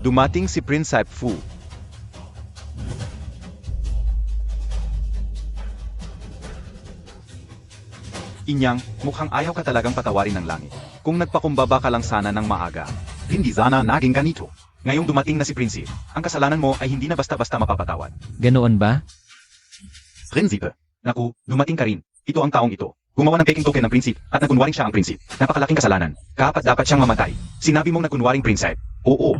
Dumating si Prinsip Fu. Inyang, mukhang ayaw ka talagang patawarin ng langit. Kung nagpakumbaba ka lang sana ng maaga, hindi sana naging ganito. Ngayong dumating na si Prinsip, ang kasalanan mo ay hindi na basta-basta mapapatawad. Ganoon ba? Prinsipe. Naku, dumating ka rin. Ito ang taong ito. Gumawa ng peking token ng prinsip at nagkunwaring siya ang prinsip. Napakalaking kasalanan. Kapat dapat siyang mamatay. Sinabi mong nagkunwaring prinsip. Oo.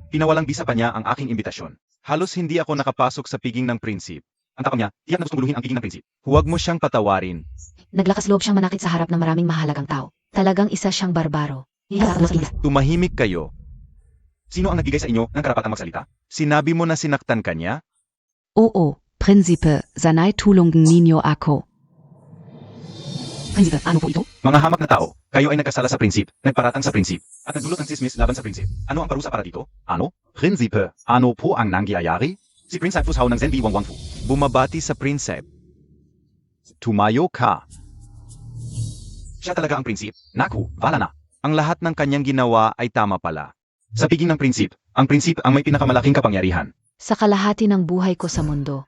Pinawalang bisa pa niya ang aking imbitasyon. Halos hindi ako nakapasok sa piging ng prinsip. Ang tapang niya, tiyak na gustong guluhin ang piging ng prinsip. Huwag mo siyang patawarin. Naglakas loob siyang manakit sa harap ng maraming mahalagang tao. Talagang isa siyang barbaro. Tumahimik kayo. Sino ang nagbigay sa inyo ng karapatang magsalita? Sinabi mo na sinaktan ka niya? Oo, Prinsipe, sanay tulungan ninyo ako. Prinsipe, ano po ito? Mga hamak na tao, kayo ay nagkasala sa prinsip, nagparatang sa prinsip, at nagdulot ng sismis laban sa prinsip. Ano ang parusa para dito? Ano? Prinsipe, ano po ang nangyayari? Si Prinsip Fushaw ng Zenbi Wangwangfu. Bumabati sa prinsip. Tumayo ka. Siya talaga ang prinsip. Naku, wala na. Ang lahat ng kanyang ginawa ay tama pala. Sa piging ng prinsip, ang prinsip ang may pinakamalaking kapangyarihan. Sa kalahati ng buhay ko sa mundo.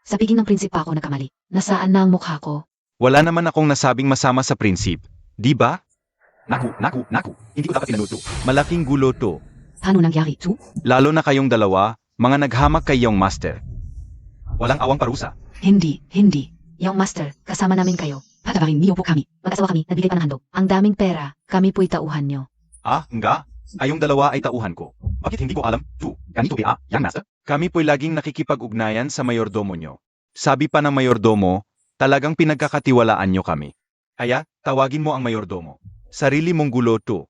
Sa piging ng prinsip pa ako nagkamali. Nasaan na ang mukha ko? Wala naman akong nasabing masama sa prinsip. Di ba? Naku. Hindi ko dapat tinanuto. Malaking gulo to. Paano nangyari ito? Lalo na kayong dalawa, mga naghamak kay iyong master. Walang awang parusa. Hindi. Yung master, kasama namin kayo. Patawarin niyo po kami. Mag-asawa kami, nagbigay pa ng handog. Ang daming pera, kami po'y tauhan nyo. Ah, nga? Ayong dalawa ay tauhan ko. Bakit hindi ko alam? Ganito ba, young master? Kami po'y laging nakikipag-ugnayan sa mayordomo nyo. Sabi pa ng mayordomo, talagang pinagkakatiwalaan nyo kami. Kaya, tawagin mo ang mayordomo. Sarili mong gulo to.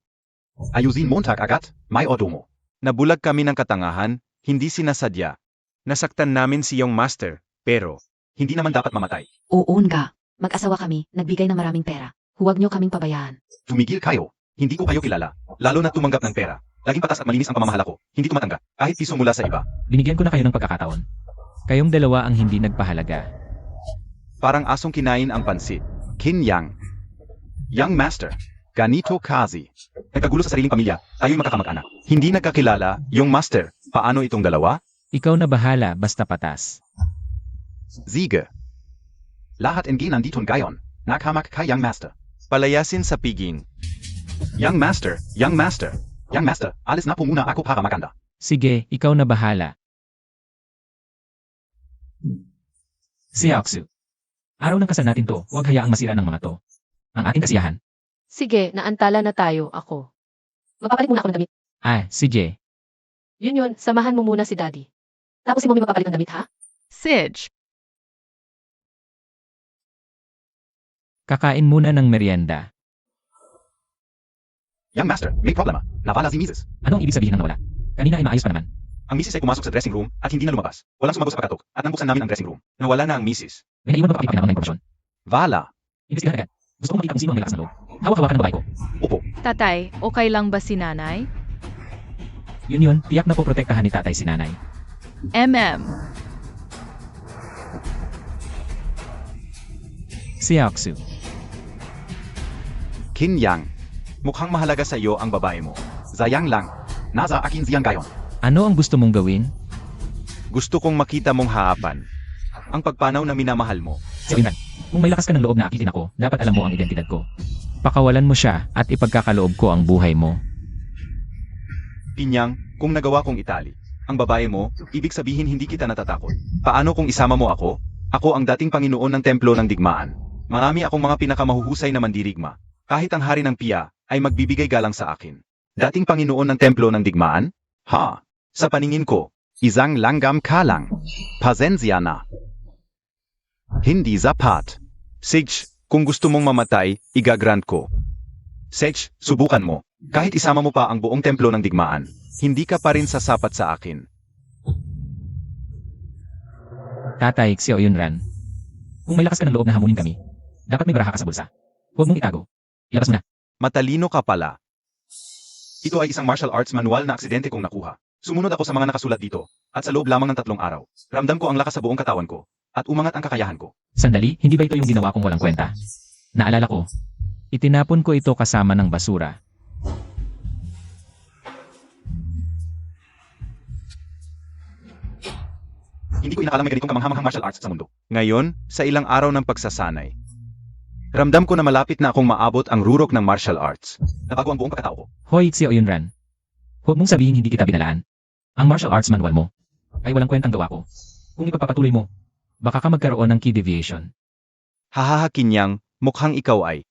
Ayusin montag agad, mayordomo. Nabulag kami ng katangahan, hindi sinasadya. Nasaktan namin si young master, pero hindi naman dapat mamatay. Oo nga. Mag-asawa kami, nagbigay ng maraming pera. Huwag nyo kaming pabayaan. Tumigil kayo. Hindi ko kayo kilala. Lalo na tumanggap ng pera. Laging patas at malinis ang pamamahala ko. Hindi tumatanggap. Kahit piso mula sa iba. Binigyan ko na kayo ng pagkakataon. Kayong dalawa ang hindi nagpahalaga. Parang asong kinain ang pansit. Kinyang. Young master. Ganito kazi. Nagkagulo sa sariling pamilya. Tayo'y magkakamag-anak. Hindi nagkakilala. Yung master. Paano itong dalawa? Ikaw na bahala basta patas. Sige. Lahat ng ginanditon gayon. Nakamak kay young master. Palayasin sa piging. Young master. Young master. Young master. Alis na po muna ako para maganda. Sige, ikaw na bahala. Si Aksu. Araw ng kasal natin to, huwag hayaang masira ng mga to. Ang ating kasiyahan. Sige, naantala na tayo, ako. Magpapalit muna ako ng damit. Si Jay. Yun, samahan mo muna si Daddy. Tapos si Mommy magpapalit ng damit, ha? Sige. Kakain muna ng merienda. Young master, may problema. Nawala si Mrs. Ano ang ibig sabihin ng nawala? Kanina ay maayos pa naman. Ang Mrs. ay pumasok sa dressing room at hindi na lumabas. Walang sumagot sa pagkatok at nang buksan namin ang dressing room. Nawala na ang Mrs. May naiwan ba pakipakinabang na impormasyon? Vala. Imbestigahan agad. Gusto kong makita kung sino ang may lakas ng loob. Hawak-hawakan ng babae ko. Opo. Tatay, okay lang ba si nanay? Yun, tiyak na po protektahan ni tatay si nanay. Si Aksu. Kinyang. Mukhang mahalaga sa iyo ang babae mo. Sayang lang. Nasa akin siyang gayon. Ano ang gusto mong gawin? Gusto kong makita mong haapan. Ang pagpanaw na minamahal mo. Si Oinran, kung may lakas ka ng loob na akitin ako, dapat alam mo ang identidad ko. Pakawalan mo siya at ipagkakaloob ko ang buhay mo. Pinyang, kung nagawa kong itali. Ang babae mo, ibig sabihin hindi kita natatakot. Paano kung isama mo ako? Ako ang dating Panginoon ng Templo ng Digmaan. Marami akong mga pinakamahuhusay na mandirigma. Kahit ang hari ng Pia ay magbibigay galang sa akin. Dating Panginoon ng Templo ng Digmaan? Ha? Sa paningin ko, isang langgam ka lang. Pasensya na. Hindi sapat. Sige, kung gusto mong mamatay, igagrant ko. Sige, subukan mo. Kahit isama mo pa ang buong Templo ng Digmaan, hindi ka pa rin sasapat sa akin. Tatay, si Oinran. Kung may lakas ka ng loob na hamunin kami, dapat may baraha ka sa bulsa. Huwag mong itago. Ilabas mo na. Matalino ka pala. Ito ay isang martial arts manual na aksidente kong nakuha. Sumunod ako sa mga nakasulat dito, at sa loob lamang ng 3 araw, ramdam ko ang lakas sa buong katawan ko, at umangat ang kakayahan ko. Sandali, hindi ba ito yung ginawa kong walang kwenta? Naalala ko. Itinapon ko ito kasama ng basura. Hindi ko inakala may ganitong kamanghamanghang martial arts sa mundo. Ngayon, sa ilang araw ng pagsasanay, ramdam ko na malapit na akong maabot ang rurok ng martial arts. Nabago ang buong pagkatao ko. Hoy, si Oinran. Huwag mong sabihin hindi kita binalaan. Ang martial arts manual mo ay walang kwentang gawa ko. Kung ipagpapatuloy mo, baka ka magkaroon ng key deviation. Hahahakin niyang, mukhang ikaw ay.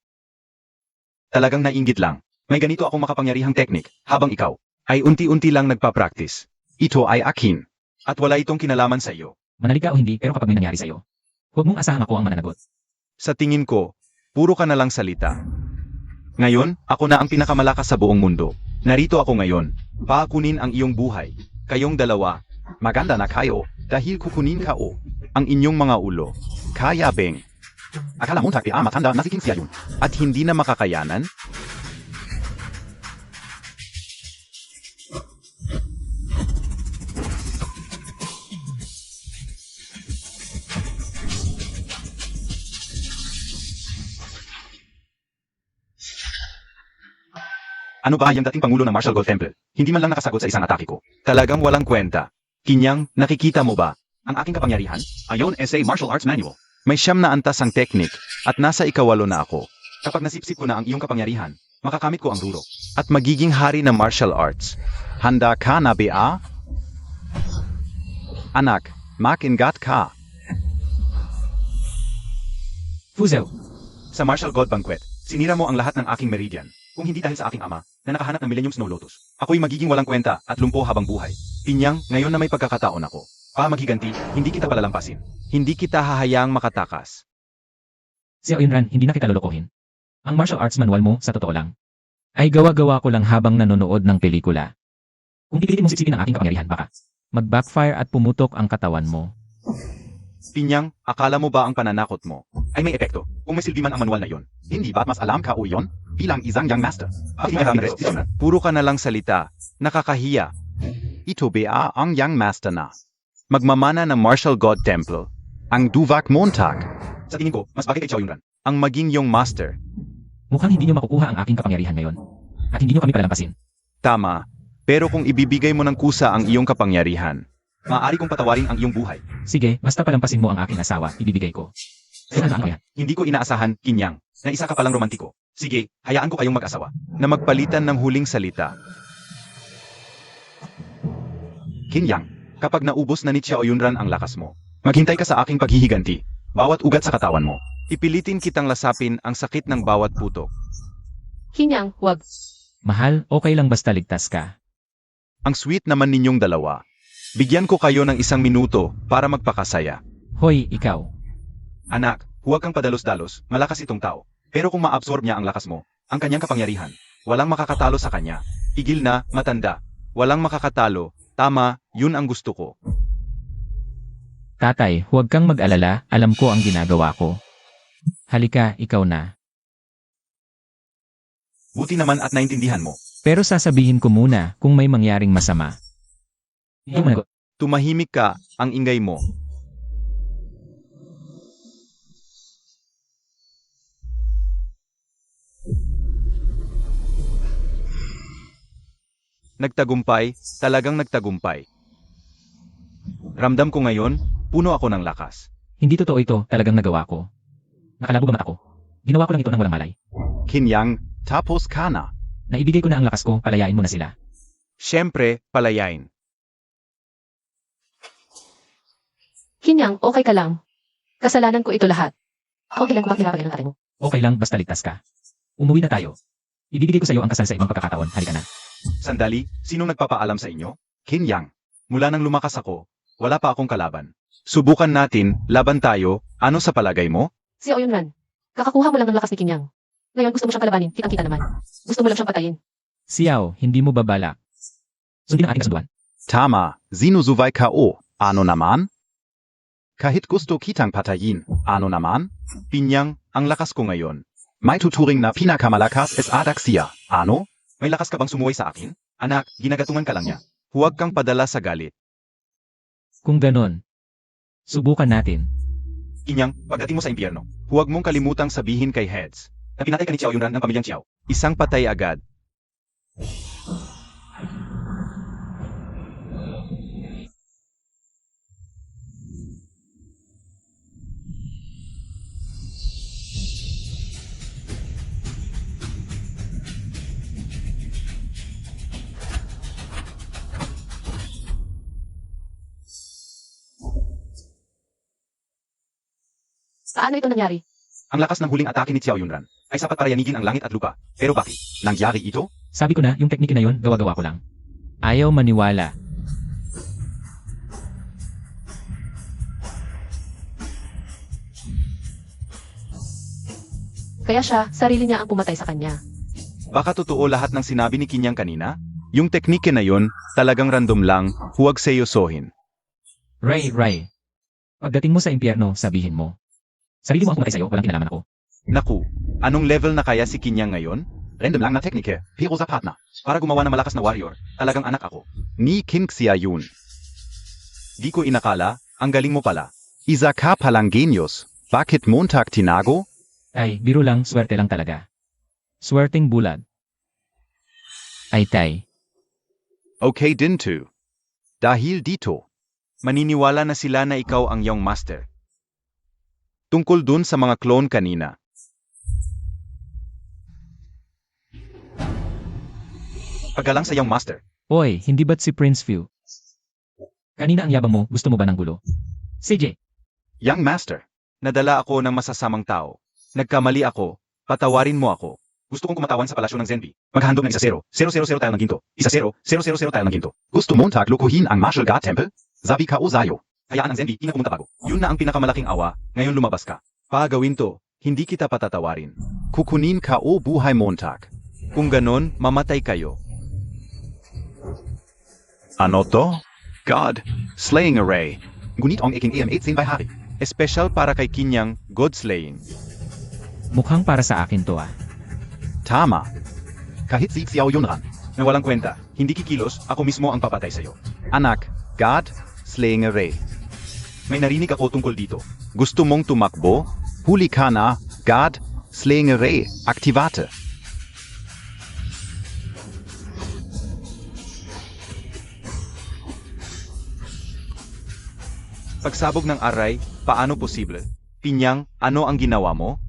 Talagang nainggit lang. May ganito akong makapangyarihang teknik, habang ikaw ay unti-unti lang nagpa-practice. Ito ay akin. At wala itong kinalaman sa iyo. Manalig ka o hindi, pero kapag may nangyari sa'yo, huwag mong asahan ako ang mananagot. Sa tingin ko, puro ka na lang salita. Ngayon, ako na ang pinakamalakas sa buong mundo. Narito ako ngayon. Paakunin ang iyong buhay. Kayong dalawa. Maganda na kayo, dahil kukunin ka o ang inyong mga ulo. Kaya beng. Akala mo matanda na si King siya yun. At hindi na makakayanan? Ano ba yung dating pangulo ng Martial Gold Temple? Hindi man lang nakasagot sa isang atake ko. Talagang walang kwenta. Kinyang, nakikita mo ba ang aking kapangyarihan? Ayon SA Martial Arts Manual. May 9 na antas ang teknik at nasa 8 na ako. Kapag nasipsip ko na ang iyong kapangyarihan, makakamit ko ang ruro at magiging hari ng martial arts. Handa ka na ba? Anak, makingat ka. Fuzel, Sa Martial God Banquet, sinira mo ang lahat ng aking meridian. Kung hindi dahil sa aking ama, na nakahanap ng Millennium Snow Lotus, ako'y magiging walang kwenta at lumpo habang buhay. Pinyang, ngayon na may pagkakataon ako. Maghiganti, hindi kita palalampasin. Hindi kita hahayaang makatakas. Si Oinran, hindi na kita lolokohin. Ang martial arts manual mo, sa totoo lang, ay gawa-gawa ko lang habang nanonood ng pelikula. Kung pipilitin mong sipsipin ang aking kapangyarihan, baka mag-backfire at pumutok ang katawan mo. Pinyang, akala mo ba ang pananakot mo ay may epekto kung may silbi man ang manual na yon? Hindi ba't mas alam ka o yon? Bilang isang young master. Puro ka na lang salita. Nakakahiya. Ito ba ang young master na magmamana ng Martial God Temple? Ang Duvak Montag. Sa tingin ko, mas bagay kay Xiao Yunran ang maging yung master. Mukhang hindi nyo makukuha ang aking kapangyarihan ngayon. At hindi nyo kami palalampasin. Tama. Pero kung ibibigay mo ng kusa ang iyong kapangyarihan, maaari kong patawarin ang iyong buhay. Sige, basta palampasin mo ang aking asawa, ibibigay ko. Kailan ano yan? Hindi ko inaasahan, Kinyang, na isa ka palang romantiko. Sige, hayaan ko kayong mag-asawa na magpalitan ng huling salita. Kinyang, kapag naubos na ni Xiao Yunran ang lakas mo, maghintay ka sa aking paghihiganti. Bawat ugat sa katawan mo. Ipilitin kitang lasapin ang sakit ng bawat putok. Kinyang, wag. Mahal, okay lang basta ligtas ka. Ang sweet naman ninyong dalawa. Bigyan ko kayo ng 1 minuto para magpakasaya. Hoy, ikaw. Anak, huwag kang padalos-dalos, malakas itong tao. Pero kung maabsorb niya ang lakas mo, ang kanyang kapangyarihan, walang makakatalo sa kanya. Igil na, matanda. Walang makakatalo. Tama, yun ang gusto ko. Tatay, huwag kang mag-alala, alam ko ang ginagawa ko. Halika, ikaw na. Buti naman at naintindihan mo. Pero sasabihin ko muna kung may mangyaring masama. Hindi mo nagot. Tumahimik ka, ang ingay mo. Nagtagumpay, talagang nagtagumpay. Ramdam ko ngayon, puno ako ng lakas. Hindi totoo ito, talagang nagawa ko. Nakalabo ba mata ko? Ginawa ko lang ito ng walang malay. Kinyang, tapos ka na. Naibigay ko na ang lakas ko, palayain mo na sila. Siyempre, palayain. Kinyang, okay ka lang. Kasalanan ko ito lahat. Okay lang kung bakit ng ate mo. Okay lang, basta ligtas ka. Umuwi na tayo. Ibibigay ko sa iyo ang kasal sa ibang pagkakataon, halika na. Sandali, sinong nagpapaalam sa inyo? Kinyang, mula nang lumakas ako, wala pa akong kalaban. Subukan natin, laban tayo, ano sa palagay mo? Si Oyunran, kakakuha mo lang ng lakas ni Kinyang. Ngayon gusto mo siyang kalabanin, kitang-kita naman. Gusto mo lang siyang patayin. Siyaw, hindi mo babala. Sundin ang ating kasunduan. Tama, sinusuway ka o, ano naman? Kahit gusto kitang patayin, ano naman? Pinyang, ang lakas ko ngayon. May tuturing na pinakamalakas es Adaxia, ano? May lakas ka bang sumuway sa akin? Anak, ginagatungan ka lang niya. Huwag kang padala sa galit. Kung ganon, subukan natin. Kinyang, pagdating mo sa impyerno, huwag mong kalimutang sabihin kay Heads na pinatay ka ni Xiao Yunran ng pamilyang Xiao. Isang patay agad. Paano ito nangyari? Ang lakas ng huling atake ni Xiao Yunran ay sapat para yanigin ang langit at lupa. Pero bakit? Nangyari ito? Sabi ko na, yung teknike na yon, gawa-gawa ko lang. Ayaw maniwala. Kaya siya, sarili niya ang pumatay sa kanya. Baka totoo lahat ng sinabi ni Kinyang kanina? Yung teknike na yon, talagang random lang, huwag seryosohin. Ray. Pagdating mo sa impyerno, sabihin mo. Sarili mo ang pumatay sa'yo, walang kinalaman ako. Naku, anong level na kaya si Kinyang ngayon? Random lang na teknike, pero sapat na. Para gumawa ng malakas na warrior, talagang anak ako. Ni King Xia Yun. Di ko inakala, ang galing mo pala. Isa ka palang genius. Bakit Montag tinago? Ay, biro lang, swerte lang talaga. Swerteng bulad. Ay tay. Okay din to. Dahil dito, maniniwala na sila na ikaw ang young master. Tungkol dun sa mga clone kanina. Paggalang sa young master. Oy, hindi ba't si Prince Few? Kanina ang yabang mo, gusto mo ba ng gulo? CJ, Young master, nadala ako ng masasamang tao. Nagkamali ako. Patawarin mo ako. Gusto kong kumatawan sa palasyo ng Zenbi. Maghandog ng 1-0. 0-0-0 tayo ng ginto. 1-0. 0-0-0 tayo ng ginto. Gusto mong taglukuhin ang Martial God Temple? Zabi ka o Zayo. Hayaan ang Zenbi, ina pumunta bago. Yun na ang pinakamalaking awa. Ngayon lumabas ka. Pagawin to, hindi kita patatawarin. Kukunin ka o buhay Montag. Kung ganon, mamatay kayo. Ano to? God, Slaying Array. Ngunit ang aking AM8 by Hari. Espesyal para kay Kinyang, God Slaying. Mukhang para sa akin to ah. Tama. Kahit si Xiao Yunran, na walang kwenta, hindi kikilos, ako mismo ang papatay sa'yo. Anak, God, Slaying Array. May narinig ako tungkol dito. Gusto mong tumakbo? Huli ka na, God, Slaying Array, aktivate. Pagsabog ng aray, paano posible? Pinyang, ano ang ginawa mo?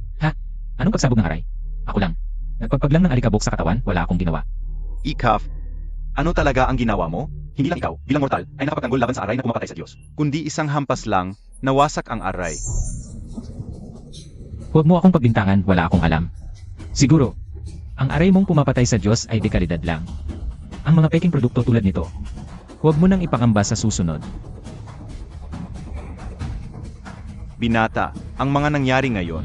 Anong pagsabog ng aray? Ako lang. Nagpagpaglang ng alikabok sa katawan, wala akong ginawa. Ikaf, ano talaga ang ginawa mo? Hindi lang ikaw, bilang mortal, ay nakapagtanggol laban sa aray na pumapatay sa Diyos. Kundi isang hampas lang, nawasak ang aray. Huwag mo akong pagbintangan, wala akong alam. Siguro, ang aray mong pumapatay sa Diyos ay dekalidad lang. Ang mga peking produkto tulad nito, huwag mo nang ipangamba sa susunod. Binata, ang mga nangyari ngayon.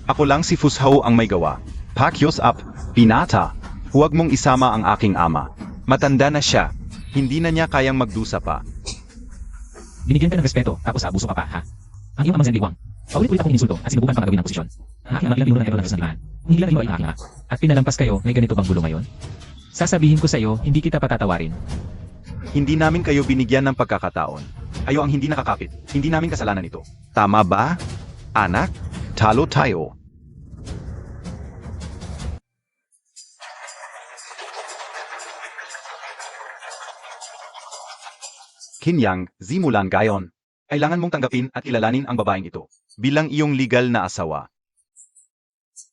Ako lang si Fushao ang may gawa. Pakyos up, binata. Huwag mong isama ang aking ama. Matanda na siya. Hindi na niya kayang magdusa pa. Binigyan ka ng respeto, tapos abuso ka pa, ha? Ang iyong amang Zendiwang. Paulit-ulit akong ininsulto at sinubukan pang magawin ng posisyon. Ang aking ama ilang minuto na ng Diyos ng liman. Hinila iyo ay ang aking ama. At pinalampas kayo, may ganito bang gulo ngayon? Sasabihin ko sa iyo, hindi kita patatawarin. Hindi namin kayo binigyan ng pagkakataon. Kayo ang hindi nakakapit. Hindi namin kasalanan ito. Tama ba? Anak, talo tayo. Kinyang, simulan gayon. Kailangan mong tanggapin at kilalanin ang babaeng ito bilang iyong legal na asawa.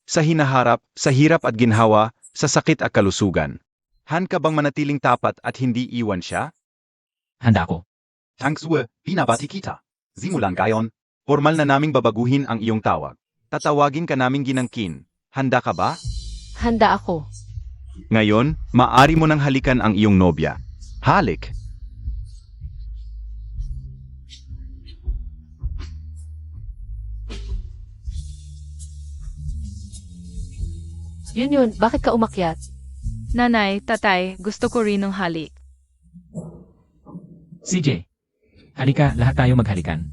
Sa hinaharap, sa hirap at ginhawa, sa sakit at kalusugan. Han ka bang manatiling tapat at hindi iwan siya? Handa ako. Tangsue, pinabati kita. Simulan gayon. Formal na naming babaguhin ang iyong tawag. Tatawagin ka naming ginangkin. Handa ka ba? Handa ako. Ngayon, maari mo nang halikan ang iyong nobya. Halik! Yun, bakit ka umakyat? Nanay, tatay, gusto ko rin ng halik. CJ, halika, lahat tayo maghalikan.